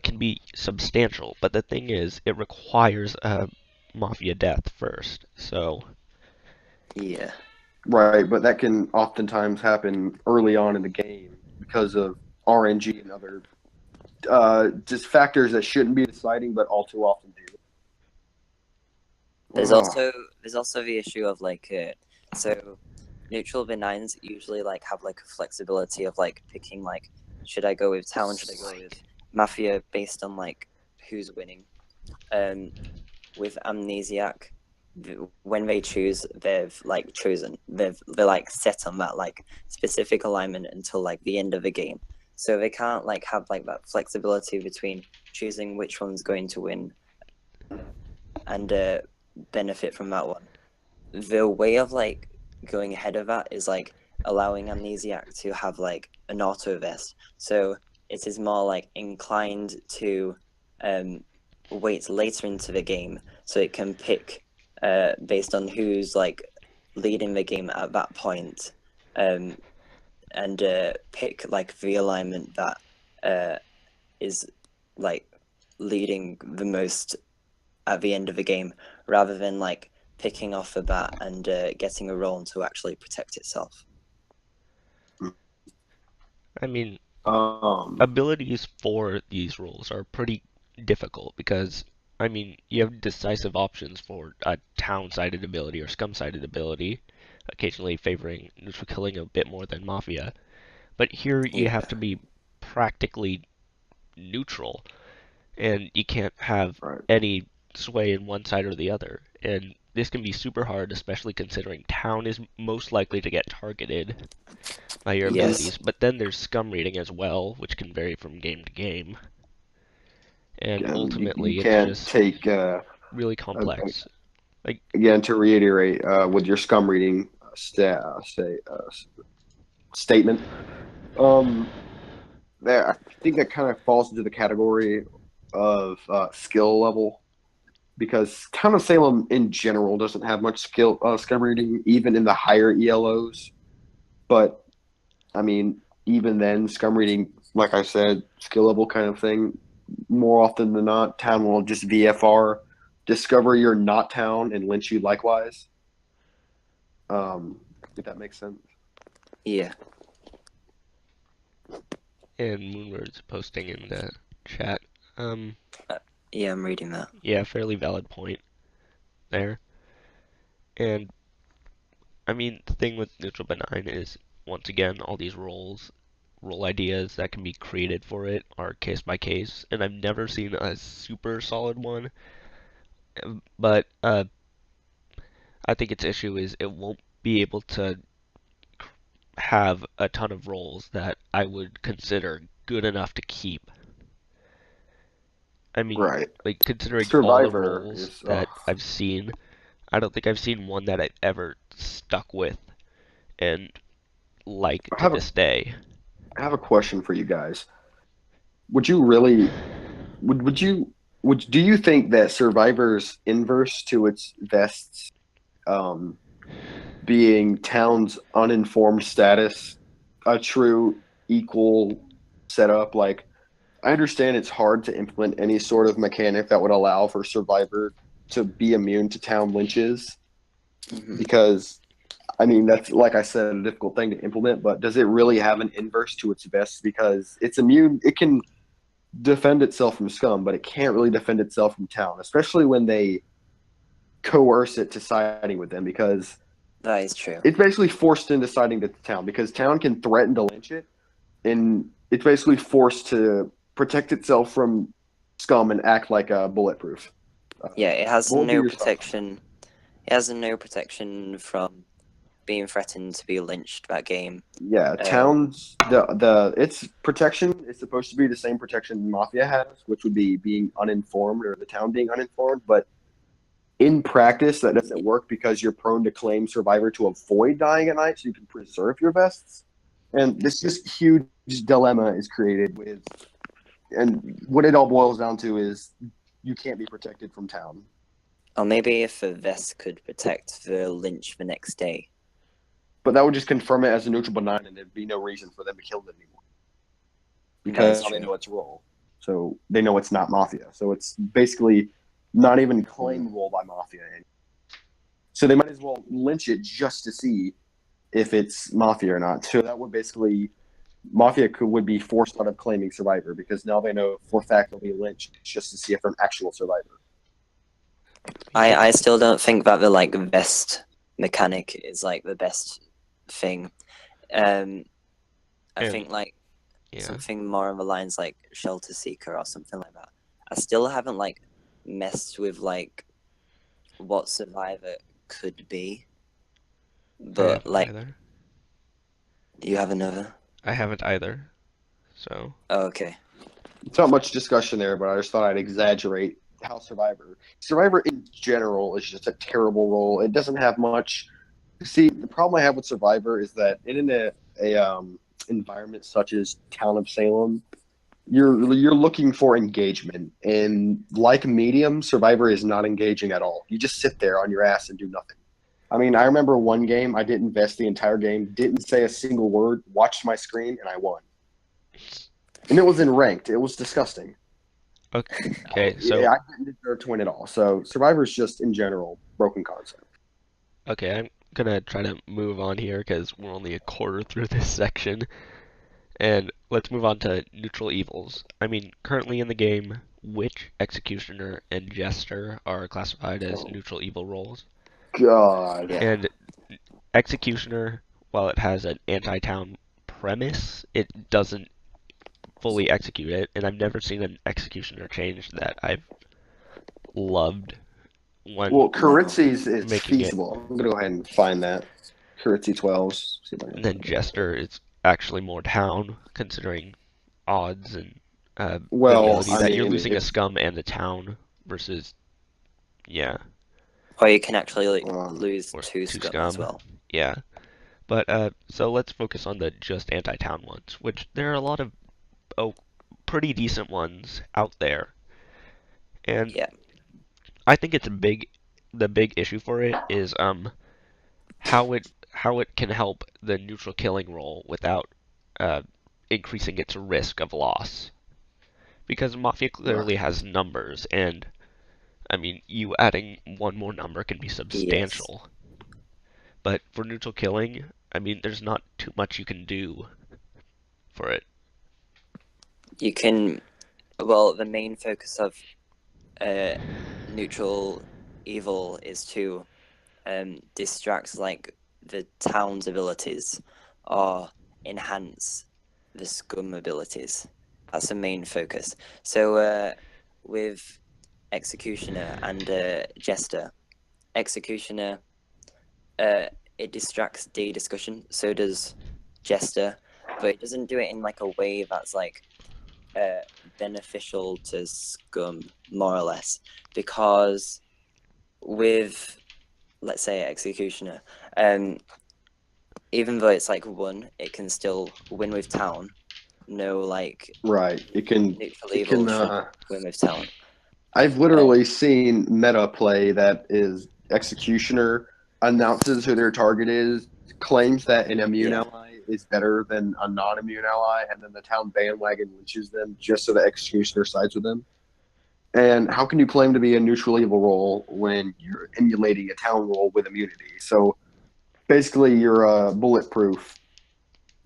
can be substantial. But the thing is, it requires a Mafia death first. So Yeah. Right, but that can oftentimes happen early on in the game because of RNG and other just factors that shouldn't be deciding, but all too often do. There's Ugh. also the issue of like so neutral benigns usually like have like a flexibility of like picking like should I go with town, should I go with mafia based on like who's winning. With amnesiac, when they choose, they've like chosen. They're like set on that like specific alignment until like the end of the game. So they can't like have like that flexibility between choosing which one's going to win and benefit from that one. The way of like going ahead of that is like allowing amnesiac to have like an auto vest. So it is more like inclined to wait later into the game so it can pick based on who's like leading the game at that point, and pick like the alignment that is like leading the most at the end of the game, rather than like picking off the bat and getting a roll to actually protect itself. I mean, Um, abilities for these roles are pretty difficult because, I mean, you have decisive options for a town-sided ability or scum-sided ability, occasionally favoring neutral killing a bit more than Mafia. But here you Yeah. have to be practically neutral, and you can't have right. any sway in one side or the other. And this can be super hard, especially considering town is most likely to get targeted by your Yes. abilities. But then there's scum reading as well, which can vary from game to game. And Again, ultimately, you it's can't just take really complex. again to reiterate with your scum reading statement. There, I think that kind of falls into the category of skill level because Town of Salem in general doesn't have much skill scum reading, even in the higher ELOs. But I mean, even then, scum reading, like I said, skill level kind of thing. More often than not, town will just VFR, discover you're not town, and lynch you likewise. If that makes sense. Yeah. And Moonward's posting in the chat. Yeah, I'm reading that. Yeah, fairly valid point there. And I mean, the thing with neutral benign is, once again, all these role ideas that can be created for it are case by case, and I've never seen a super solid one. But I think its issue is it won't be able to have a ton of roles that I would consider good enough to keep. I mean, Right. like considering all the Survivor roles is. that I've seen, I don't think I've seen one that I've ever stuck with and like I to have this day. I have a question for you guys. Would you really would you do you think that Survivor's inverse to its vests being town's uninformed status a true equal set up. Like, I understand it's hard to implement any sort of mechanic that would allow for Survivor to be immune to town lynches because, I mean, that's, like I said, a difficult thing to implement, but does it really have an inverse to its vest? Because it's immune, it can defend itself from scum, but it can't really defend itself from town, especially when they coerce it to siding with them, because That is true. it's basically forced into siding with the town, because town can threaten to lynch it, and it's basically forced to protect itself from scum and act like a bulletproof. Yeah, it has What would be no your thoughts? protection. It has no protection from being threatened to be lynched. That game. Yeah, towns the its protection is supposed to be the same protection Mafia has, which would be being uninformed or the town being uninformed, but in practice that doesn't work because you're prone to claim Survivor to avoid dying at night so you can preserve your vests. And this just huge dilemma is created with, and what it all boils down to is you can't be protected from town. Or maybe if a vest could protect the lynch the next day. But that would just confirm it as a neutral benign, and there'd be no reason for them to kill it anymore. Because That's they true. know its role. So they know it's not Mafia. So it's basically not even claimable by Mafia anymore. So they might as well lynch it just to see if it's Mafia or not. So that would basically, Mafia would be forced out of claiming Survivor, because now they know for a fact they'll be lynched just to see if they're an actual Survivor. I still don't think that the like vest mechanic is like the best thing. I And- think like Yeah. something more on the lines like Shelter Seeker or something like that. I still haven't like messed with like what Survivor could be, but like either. you have another. I haven't either. So Oh, okay. It's not much discussion there, but I just thought I'd exaggerate how Survivor in general is just a terrible role. It doesn't have much. See, the problem I have with Survivor is that in a environment such as Town of Salem, you're looking for engagement, and like Medium, Survivor is not engaging at all. You just sit there on your ass and do nothing. I mean, I remember one game I didn't invest the entire game, didn't say a single word, watched my screen, and I won. And it was in ranked. It was disgusting. okay, so Yeah, I didn't deserve to win at all. So Survivor's just in general broken concept. okay, I'm gonna try to move on here because we're only a quarter through this section. And let's move on to neutral evils. I mean, currently in the game, Witch, Executioner, and Jester are classified as neutral evil roles. God. Yeah. And Executioner, while it has an anti-town premise, it doesn't fully execute it, and I've never seen an Executioner change that I've loved. Well, Karitzi's is Making it. feasible. I'm going to go ahead and find that. Karitzi 12s. See if I can- And then Jester is actually more town, considering odds and the Well, ability I that you're mean, losing a it's- scum and the town versus, yeah, Or you can actually like, Um, lose or two two scum as scum. well. yeah. But so let's focus on the just anti-town ones, which there are a lot of pretty decent ones out there. And Yeah. I think it's the big issue for it is how it can help the neutral killing role without increasing its risk of loss. Because Mafia clearly has numbers, and I mean, you adding one more number can be substantial. But for neutral killing, I mean, there's not too much you can do for it. You can, well, the main focus of neutral evil is to distract like the town's abilities or enhance the scum abilities. That's the main focus. So with Executioner and Jester, Executioner, it distracts the discussion. So does Jester, but it doesn't do it in like a way that's like beneficial to scum, more or less, because with, let's say, Executioner, even though it's like one, it can still win with town. No, like Right. It can. neutral It evil can should win with town. I've literally seen meta play that is Executioner announces who their target is, claims that an immune ally is better than a non-immune ally, and then the town bandwagon lynches them just so the executioner sides with them. And how can you claim to be a neutral evil role when you're emulating a town role with immunity? So basically, you're bulletproof.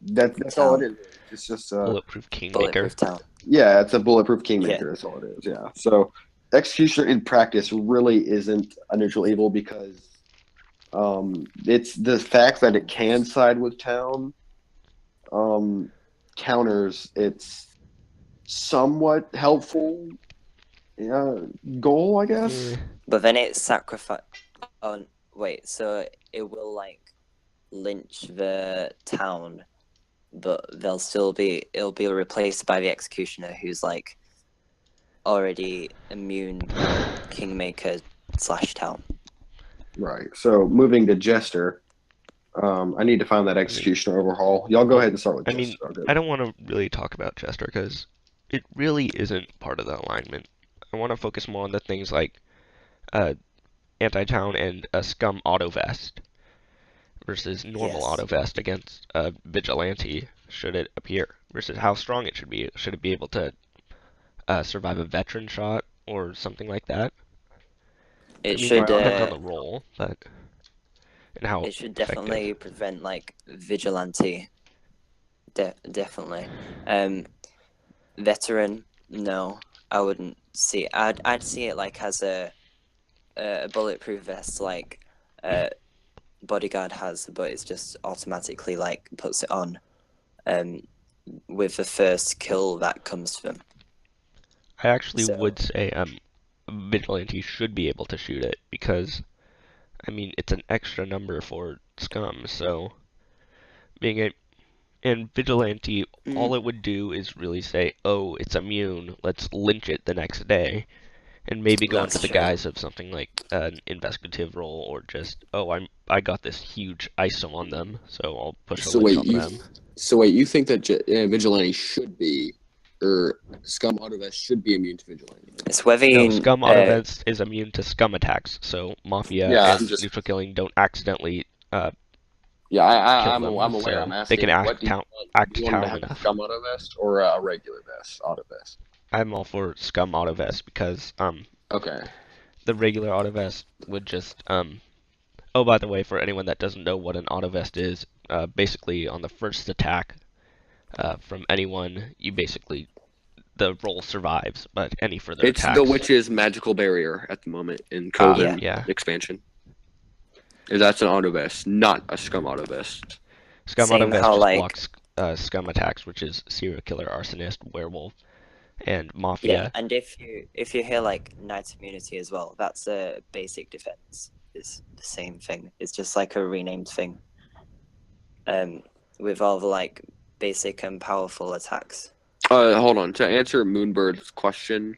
That's all it is. It's just Bulletproof Kingmaker. Bulletproof town. yeah, it's a bulletproof kingmaker. That's all it is. Yeah. So executioner in practice really isn't a neutral evil because it's the fact that it can side with town counters its somewhat helpful goal, I guess. Yeah. But then it sacrifice. Oh wait, so it will like lynch the town, but it'll be replaced by the executioner, who's like already immune kingmaker / town. Right. So moving to Jester, I need to find that executioner overhaul. Y'all go ahead and start with I Jester. mean, Okay. I don't want to really talk about Chester because it really isn't part of the alignment. I want to focus more on the things like anti-town and a scum auto vest versus normal Yes. auto vest against vigilante should it appear versus how strong it should be. Should it be able to survive a veteran shot or something like that? It I mean, should it depends on the role, but and how it should effective. definitely prevent like vigilante. Definitely. Veteran, no, I wouldn't see. I'd see it like as a bulletproof vest, like Bodyguard has, but it's just automatically like puts it on, with the first kill that comes to them. I actually So- would say vigilante should be able to shoot it because I mean it's an extra number for scum, so being a and vigilante all it would do is really say, oh, it's immune, let's lynch it the next day, and maybe go That's into the true. guise of something like an investigative role or just, oh, I got this huge ISO on them, so I'll push a So lynch wait, on them. you think that vigilante should be, or scum auto vest should be immune to vigilante? It's whether No, you scum auto vest is immune to scum attacks, so mafia Yeah, and neutral killing don't accidentally Yeah, kill I'm them, aware. so I'm they asking, can what do you want? act Do you want to town have a enough. scum auto vest or a regular vest, auto vest? I'm all for scum auto vest because Okay. the regular auto vest would just oh, by the way, for anyone that doesn't know what an auto vest is, basically on the first attack from anyone, you basically the roll survives, but any further It's attacks. the witch's magical barrier at the moment in Coven yeah. expansion. That's an auto vest, not a scum auto vest. Scum Same auto vest how, just like- blocks scum attacks, which is serial killer, arsonist, werewolf, and Yeah, mafia. and if you hear like Knight Immunity as well, that's a basic defense. It's the same thing. It's just like a renamed thing. With all the like basic and powerful attacks. Hold on. To answer Moonbird's question,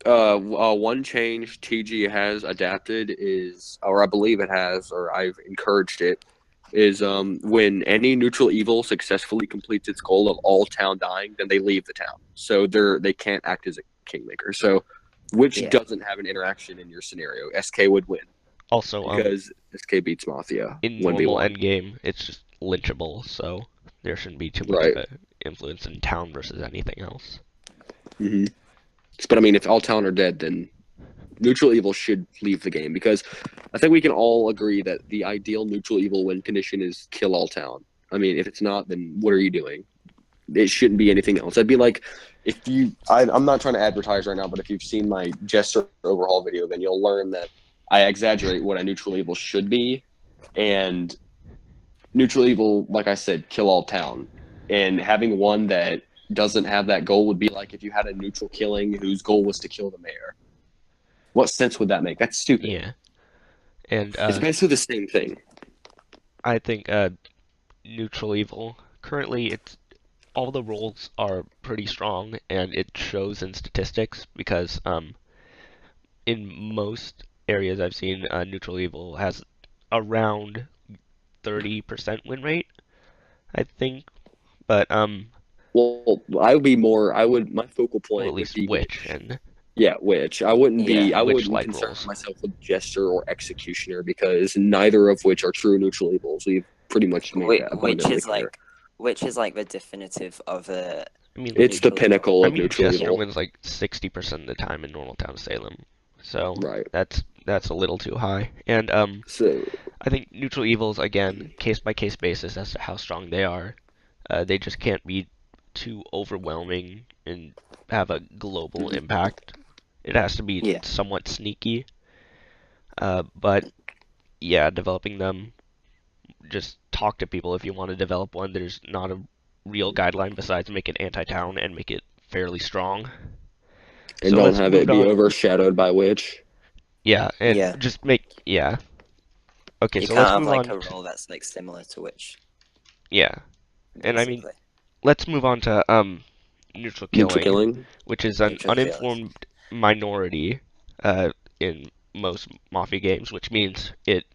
one change TG has adapted is, or I believe it has, or I've encouraged it, is when any neutral evil successfully completes its goal of all town dying, then they leave the town. So they can't act as a kingmaker. So, which Yeah. doesn't have an interaction in your scenario. SK would win Also, because SK beats Mafia in 1v1. normal endgame, it's just lynchable, so there shouldn't be too much Right. of an influence in town versus anything else. Mm-hmm. But I mean, if all town are dead, then neutral evil should leave the game, because I think we can all agree that the ideal neutral evil win condition is kill all town. I mean, if it's not, then what are you doing? It shouldn't be anything else. That'd be like if you. I'm not trying to advertise right now, but if you've seen my Jester overhaul video, then you'll learn that I exaggerate what a neutral evil should be, and neutral evil, like I said, kill all town, and having one that doesn't have that goal would be like if you had a neutral killing whose goal was to kill the mayor. What sense would that make? That's stupid. Yeah. And It's basically the same thing. I think neutral evil currently it's all the roles are pretty strong and it shows in statistics because in most areas I've seen neutral evil has around 30% win rate, I think, but Well, I would be more. My focal point well, at would least be witch and Yeah, witch. I wouldn't be. Yeah, I wouldn't witch-like concern roles. myself with Jester or Executioner because neither of which are true neutral evils. We've pretty much made that abundantly clear. Which is like the definitive of a. I mean, It's the neutral pinnacle I of mean, neutral Chester evil. wins like 60% of the time in normal Town of Salem, so Right. that's a little too high. And So I think neutral evils, again, case by case basis as to how strong they are. They just can't be too overwhelming and have a global impact. It has to be Yeah. somewhat sneaky. But yeah, developing them, just talk to people if you want to develop one. There's not a real guideline besides make it anti-town and make it fairly strong. and So don't let's have it move be on. overshadowed by Witch. Yeah, and Yeah. just make Okay, You so can't let's have move like on. a role that's like similar to which. Yeah, and I mean, Basically. let's move on to neutral Neutral killing, killing. which is an Neutral killing. uninformed minority in most Mafia games, which means it's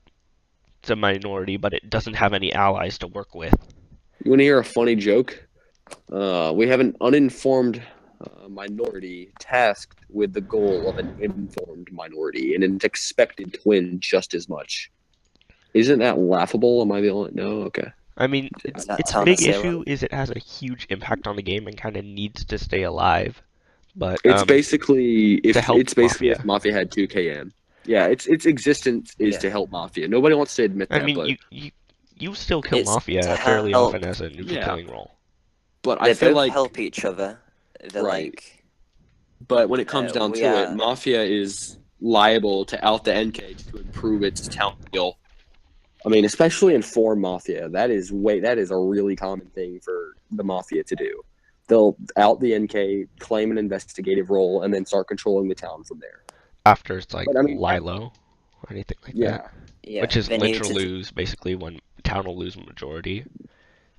a minority, but it doesn't have any allies to work with. You want to hear a funny joke? We have an uninformed minority tasked with the goal of an informed minority, and it's expected to win just as much. Isn't that laughable? Am I the only? No. Okay. I mean, Is that its Town of big Salem? issue is it has a huge impact on the game and kind of needs to stay alive. But It's basically if help if Mafia had 2KM. Yeah, its existence is Yeah. to help Mafia. Nobody wants to admit I that, mean, but you still kill It's Mafia to fairly help- often as a neutral Yeah. killing role. I They feel both like help each other. They're Right. like But when it comes down we to it, are- Mafia is liable to out the NK to improve its town skill. I mean, especially in Form Mafia, that is a really common thing for the Mafia to do. They'll out the NK, claim an investigative role, and then start controlling the town from there. After it's like But, I mean, Lilo or anything like that. Yeah, yeah, Which is they need literal to- lose, basically, when town will lose majority.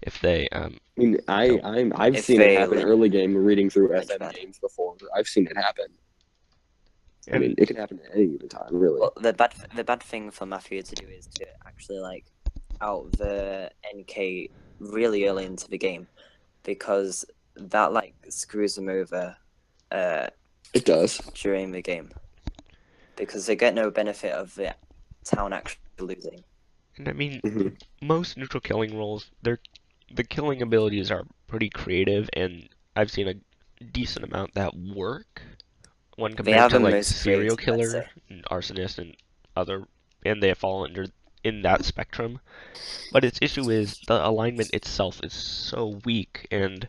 If they, I mean, I've If seen it they happen lin- early game reading through Lynch FM bad. games before. I've seen it happen. I and mean, it can happen at any given time, really. Well, the bad thing for Mafia to do is to actually like out the NK really early into the game, because that like screws them over It does. during the game, because they get no benefit of the town actually losing. I mean, Mhm. most neutral killing roles, the killing abilities are pretty creative, and I've seen a decent amount that work when compared have to the like most serial creative, I'd killer, say. and arsonist, and they fall under in that spectrum. But its issue is the alignment itself is so weak, and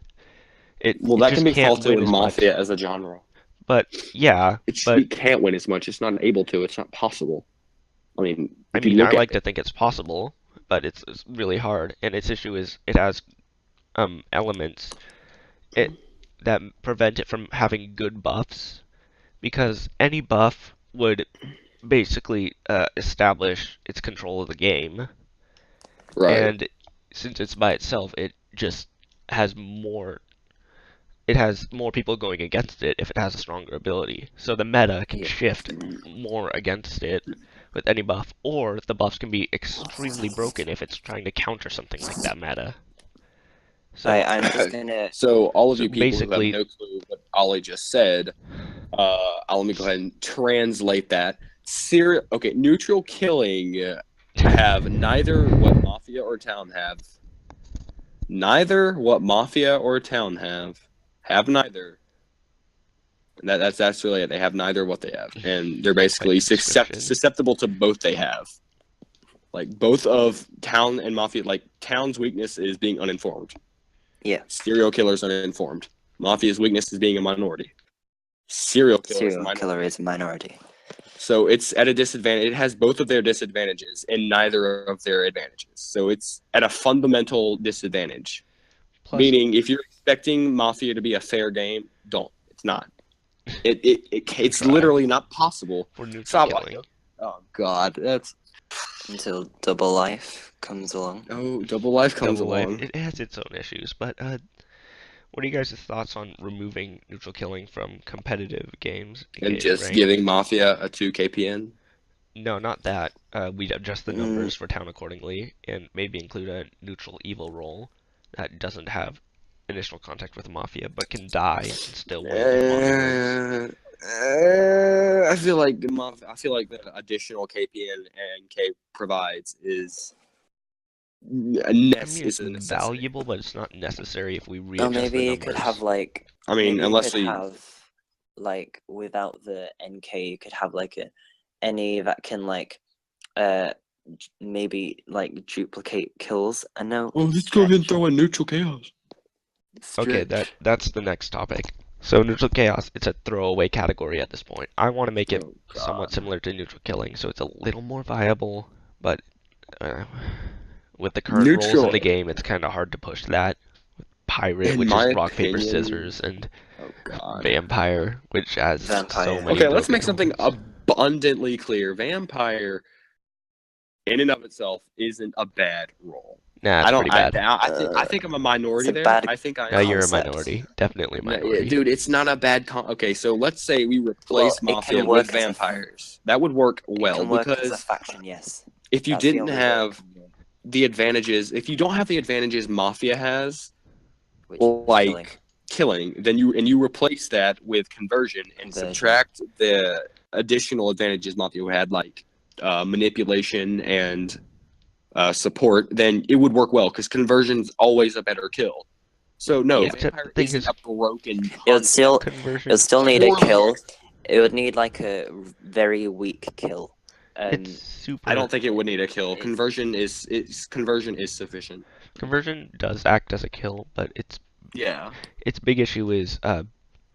it Well, it that just can be can't faulted win with as much. Mafia as a genre. But yeah, but It can't win as much. It's not able to. It's not possible. I mean, I if you mean, look I at like to think it's possible, but it's really hard. And its issue is it has elements that prevent it from having good buffs, because any buff would basically establish its control of the game. right, And since it's by itself, it just has more. It has more people going against it if it has a stronger ability. So the meta can Yeah. shift more against it with any buff, or the buffs can be extremely broken if it's trying to counter something like that meta. So I'm just gonna. so all of So you people basically- who have no clue what Ollie just said, let me go ahead and translate that. Okay, neutral killing have neither what Mafia or Town have. Neither what Mafia or Town have neither. And that's really it. They have neither what they have, and they're basically description. susceptible to both they have. Like both of Town and Mafia, like Town's weakness is being uninformed. Yeah. Serial killer's uninformed. Mafia's weakness is being a minority. Serial Killer is a minority. So it's at a disadvantage. It has both of their disadvantages and neither of their advantages. So it's at a fundamental disadvantage. plus, Meaning, if you're expecting Mafia to be a fair game, don't. It's not. It's Try. literally not possible. for neutral Stop killing, Oh God, that's Until Double Life comes along. Double Life comes Double Life, along. it has its own issues. But what are you guys' thoughts on removing neutral killing from competitive games And aka just ranked? giving Mafia a 2 KPN. No, not that. We'd adjust the numbers for town accordingly, and maybe include a neutral evil role that doesn't have initial contact with the Mafia, but can die and still win if Mafia wins. I feel like the additional KPN and K provides is I mean, is it's a necessity. valuable, but it's not necessary if we Or readjust the maybe you numbers. could have like. I mean, Maybe unless you could we have like without the NK, you could have like any that can like maybe like duplicate kills. I know. let's go ahead and throw in neutral chaos. Okay, Stretch. that's the next topic. So neutral chaos, it's a throwaway category at this point. I want to make it Oh, somewhat God. similar to neutral killing, so it's a little more viable, but with the current roles in Neutral, the game, it's kind of hard to push that. Pirate, in which my is rock, paper, opinion. scissors, and Oh God. vampire, which has so Vampire. many. Okay, let's make broken something elements. abundantly clear. Vampire, in and of itself, isn't a bad role. Nah, I it's don't. pretty bad. I think I'm a minority It's a there. bad I think I. Yeah, you're a concept. minority. Definitely a No, yeah, minority. dude, it's not a bad okay, so let's say we replace Well, it can Mafia work with as a- vampires. That would work It well can work as a because faction, yes. if you That's the didn't only way it have can work, the advantages, if you don't have the advantages Mafia has, which is like killing, then you replace that with conversion and Conversion. subtract the additional advantages Mafia had, like manipulation and support, then it would work well because conversion's always a better kill. So no, Yeah, except Vampire the thing isn't is- a broken It would still Conversion. it would still need a Poorly kill. executed. It would need like a very weak kill. It's super. I don't think it would need a kill. It's- Conversion is sufficient. Conversion does act as a kill, but Yeah. its big issue is the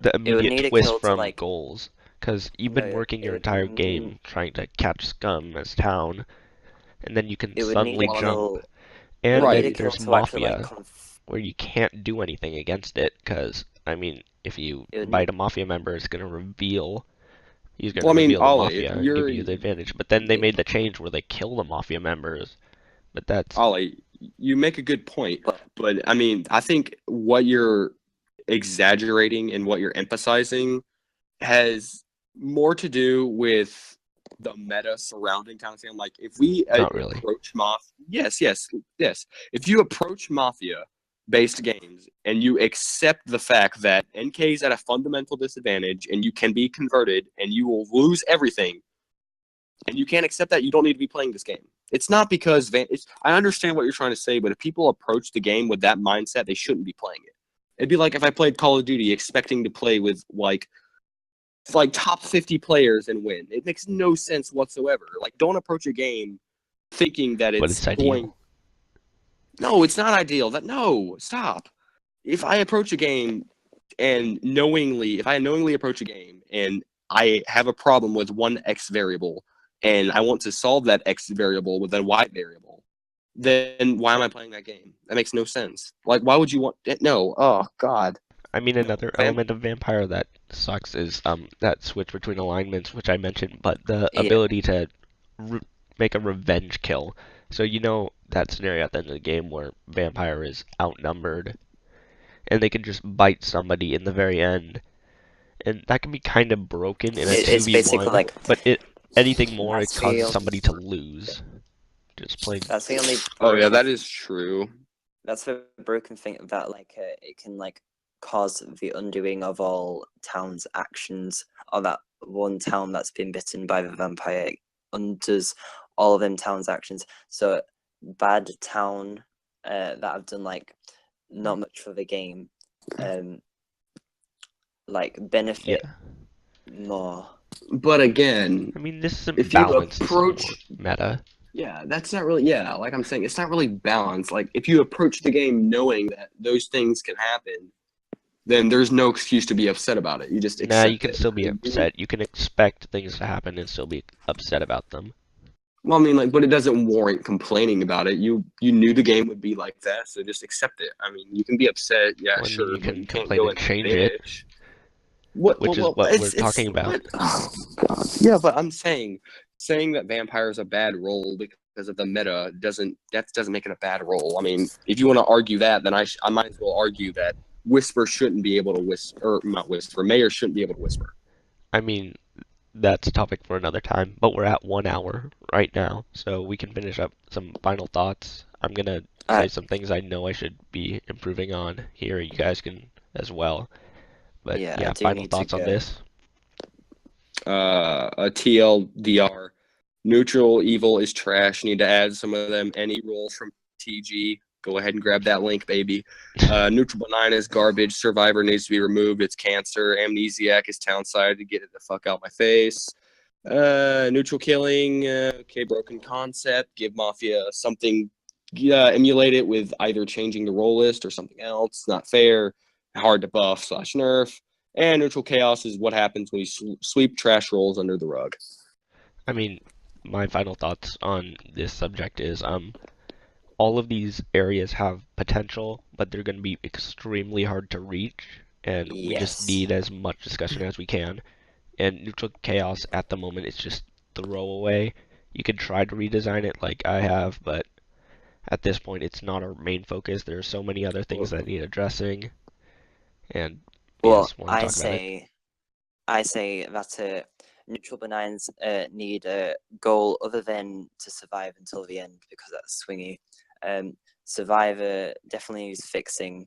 would immediate need a twist kill to, from like- goals. Because you've No, been working your it- entire game trying to catch scum as town, and then you can It would suddenly need a jump. kill. And It would Right. need then a kill there's to actually, Mafia, like, where you can't do anything against it. Because, I mean, if you It would bite a Mafia member, it's going to reveal. He's going to Well, I mean, reveal the Ollie, Mafia and give you're- you the advantage. But then they It- made the change where they kill the Mafia members. But that's. Ollie, you make a good point, But- but I mean, I think what you're exaggerating and what you're emphasizing has more to do with the meta surrounding Town of Salem. Like, if we Not really. approach yes. If you approach Mafia-based games and you accept the fact that NK is at a fundamental disadvantage and you can be converted and you will lose everything, and you can't accept that, you don't need to be playing this game. It's not because I understand what you're trying to say, but if people approach the game with that mindset, they shouldn't be playing it. It'd be like if I played Call of Duty expecting to play with like top 50 players and win. It makes no sense whatsoever. Like, don't approach a game thinking that But it's it's ideal. going. No, it's not ideal. No, stop. If I approach a game and if I knowingly approach a game and I have a problem with one X variable and I want to solve that X variable with a Y variable, then why am I playing that game? That makes no sense. Like, why would you want it? No. Oh, God. I mean, another Vamp- element of Vampire that sucks is that switch between alignments, which I mentioned, but the Yeah. ability to make a revenge kill. So you know that scenario at the end of the game where Vampire is outnumbered, and they can just bite somebody in the very end, and that can be kind of broken in a It's 2v1. basically like- but anything more, it That's causes the- somebody to lose. Just plain. That's the only. Oh, yeah, that is true. That's the broken thing that like it can like cause the undoing of all town's actions, or that one town that's been bitten by the vampire undoes all of them town's actions. So bad town that have done like not much for the game, like benefit more. But again, I mean, this isn't if you balanced. This is more approach- meta. yeah, that's not really, like I'm saying, it's not really balanced. Like, if you approach the game knowing that those things can happen, then there's no excuse to be upset about it. You just Nah, accept you can it. still be I mean, upset. You can expect things to happen and still be upset about them. Well, I mean, like, but it doesn't warrant complaining about it. You knew the game would be like that, so just accept it. I mean, you can be upset, yeah, Well, I mean, sure, you but can you can't complain go and and change it. bitch. Which is what we're talking about. Oh, God. Yeah, but I'm saying that Vampire is a bad role because of the meta doesn't make it a bad role. I mean, if you want to argue that, then I might as well argue that Whisper shouldn't be able to whisper, or not Whisper, Mayor shouldn't be able to whisper. I mean, that's a topic for another time, but we're at 1 hour right now, so we can finish up some final thoughts. I'm gonna say Alright. some things I know I should be improving on here. You guys can as well. But Yeah, yeah, I do final need to thoughts on go. this. A TLDR. Neutral evil is trash. Need to add some of them. Any roles from TG. Go ahead and grab that link, baby. Neutral benign is garbage. Survivor needs to be removed. It's cancer. Amnesiac is townside to get it the fuck out my face. Neutral killing. Okay, broken concept. Give Mafia something. Emulate it with either changing the role list or something else. Not fair. Hard to buff / nerf. And neutral chaos is what happens when you sweep trash rolls under the rug. I mean, my final thoughts on this subject is all of these areas have potential, but they're going to be extremely hard to reach, and we just Yes. need as much discussion as we can. And neutral chaos at the moment is just throwaway. You could try to redesign it like I have, but at this point it's not our main focus. There are so many other things that need addressing, and Well, yes, want to talk about it. I say that neutral benigns need a goal other than to survive until the end, because that's swingy. Survivor definitely needs fixing.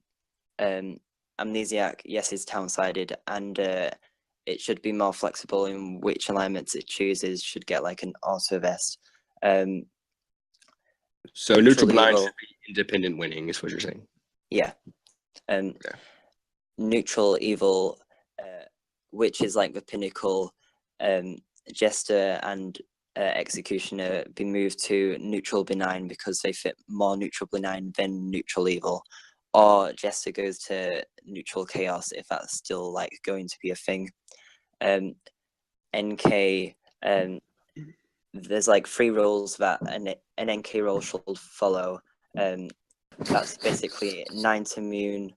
Amnesiac, yes, is town-sided, and it should be more flexible in which alignments it chooses. Should get like an auto vest. So neutral benign evil. should be independent winning, is what you're saying. Yeah. Neutral evil, which is like the pinnacle. Jester and Executioner be moved to neutral benign because they fit more neutral benign than neutral evil, or Jester goes to neutral chaos if that's still like going to be a thing. NK, there's like 3 roles that an NK role should follow. That's basically Night Immune.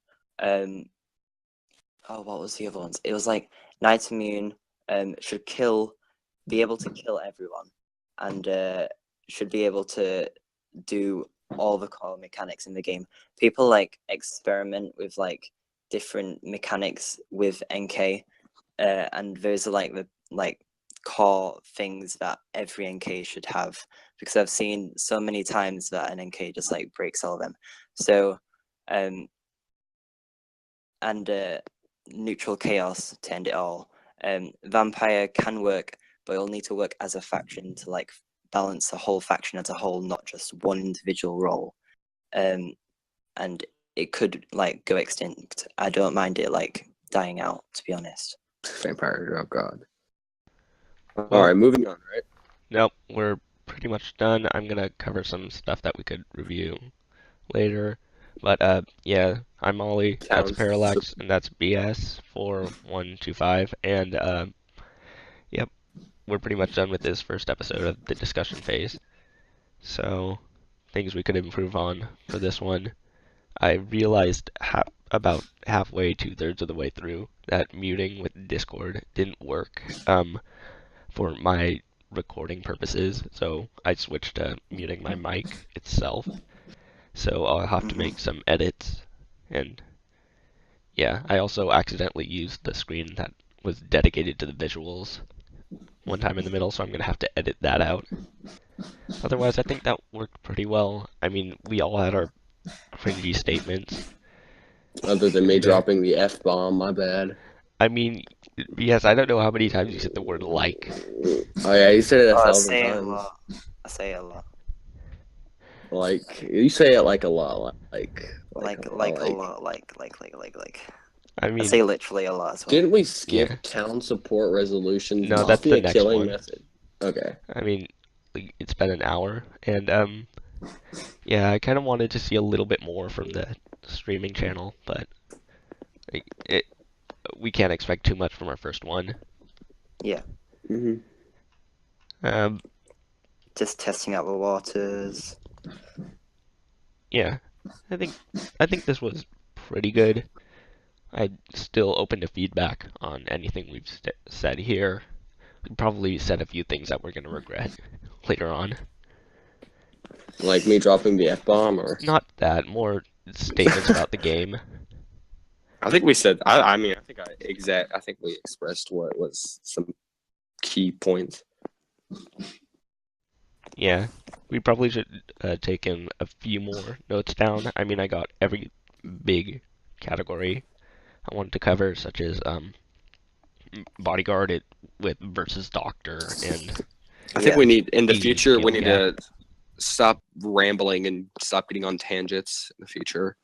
What was the other ones? It was like Night Immune. Should be able to kill everyone, and should be able to do all the core mechanics in the game. People like experiment with like different mechanics with NK, and those are like the core things that every NK should have, because I've seen so many times that an NK just like breaks all of them. So neutral chaos to end it all. Vampire can work, but it'll need to work as a faction to like balance the whole faction as a whole, not just one individual role. And it could like go extinct. I don't mind it like dying out, to be honest. Vampire, oh god. All right, moving on, right? Nope, we're pretty much done. I'm gonna cover some stuff that we could review later. But yeah, I'm Ollie, that's Parallax, and that's BS4125, and yep, we're pretty much done with this first episode of the discussion phase. So, things we could improve on for this one. I realized about halfway, 2/3 of the way through, that muting with Discord didn't work for my recording purposes, so I switched to muting my mic itself. So I'll have to make some edits, and yeah, I also accidentally used the screen that was dedicated to the visuals one time in the middle, so I'm gonna have to edit that out. Otherwise, I think that worked pretty well. I mean, we all had our cringy statements. Other than me dropping the F-bomb, my bad. I mean, yes, I don't know how many times you said the word like. Oh yeah, you said it 1,000 I say times. it a lot. I say it a lot. Like, you say it like a lot, like a lot, like. I I mean, say literally a lot as well. Didn't we skip Yeah. town support resolutions? No, that's the Mafia next killing one. method. Okay. I mean, it's been an hour, and yeah, I kind of wanted to see a little bit more from the streaming channel, but we can't expect too much from our first one. Yeah. Just testing out the waters. Yeah, I think this was pretty good. I'm still open to feedback on anything we've said here. We probably said a few things that we're gonna regret later on. Like me dropping the F-bomb, or Not that, more statements about the game. I think we said. I mean, I think we expressed what was some key points. Yeah, we probably should taken a few more notes down. I mean, I got every big category I wanted to cover, such as Bodyguard with versus Doctor, and I think we need in the Easy future we skill need gap. to stop rambling and stop getting on tangents in the future.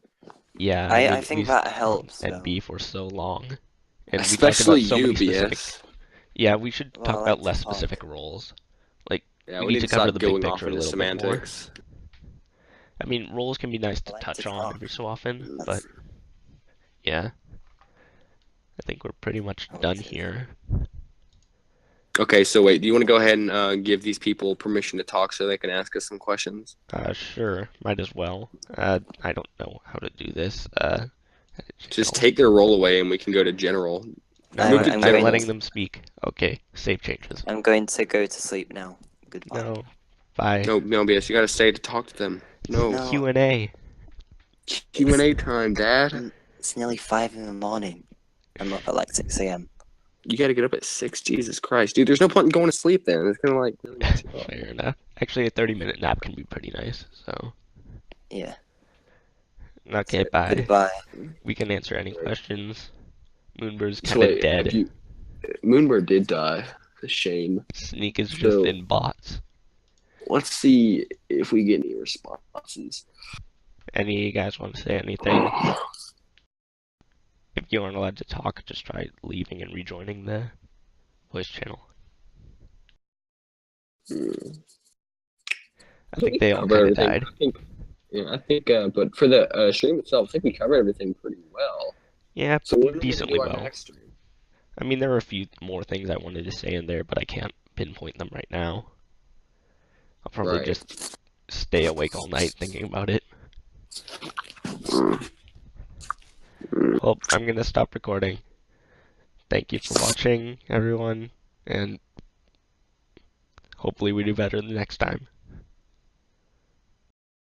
Yeah, I we think that talked helps, and though. B for so long, and we talked Especially about so you, many specific. BS. Yeah, we should Well, talk I about like to less talk. specific roles. Yeah, We we need need to to cover stop the big going off picture a into little bit more. semantics. I mean, roles can be nice I to like to touch on talk. every so often, but That's yeah, I think we're pretty much how done it is. here. Okay, so wait, do you want to go ahead and give these people permission to talk so they can ask us some questions? Sure, might as well. I don't know how to do this. Just no. take their role away and we can go to general. No, Move to I'm I'm general. letting them speak. Okay, save changes. I'm going to go to sleep now. Goodbye. No, bye. No, BS, you gotta stay to talk to them. No. No. Q&A. Q&A time, Dad. It's nearly 5 in the morning. I'm up at like 6 a.m. You gotta get up at 6. Jesus Christ. Dude, there's no point in going to sleep then. It's gonna like really mess you up. Fair enough. Actually, a 30-minute nap can be pretty nice, so. Yeah. Okay, bye. Goodbye. We can answer any questions. Moonbird's So kind of wait, dead. Moonbird did die. It's a shame. Sneak is just So- in bots. Let's see if we get any responses. Any of you guys want to say anything? If you aren't allowed to talk, just try leaving and rejoining the voice channel. I think they all Cover kind of everything. died. I think, but for the stream itself, I think we covered everything pretty well. Yeah, So when are we gonna decently do our well. next stream? I mean, there are a few more things I wanted to say in there, but I can't pinpoint them right now. I'll probably Right. just stay awake all night thinking about it. Well, I'm gonna stop recording. Thank you for watching, everyone, and hopefully we do better the next time.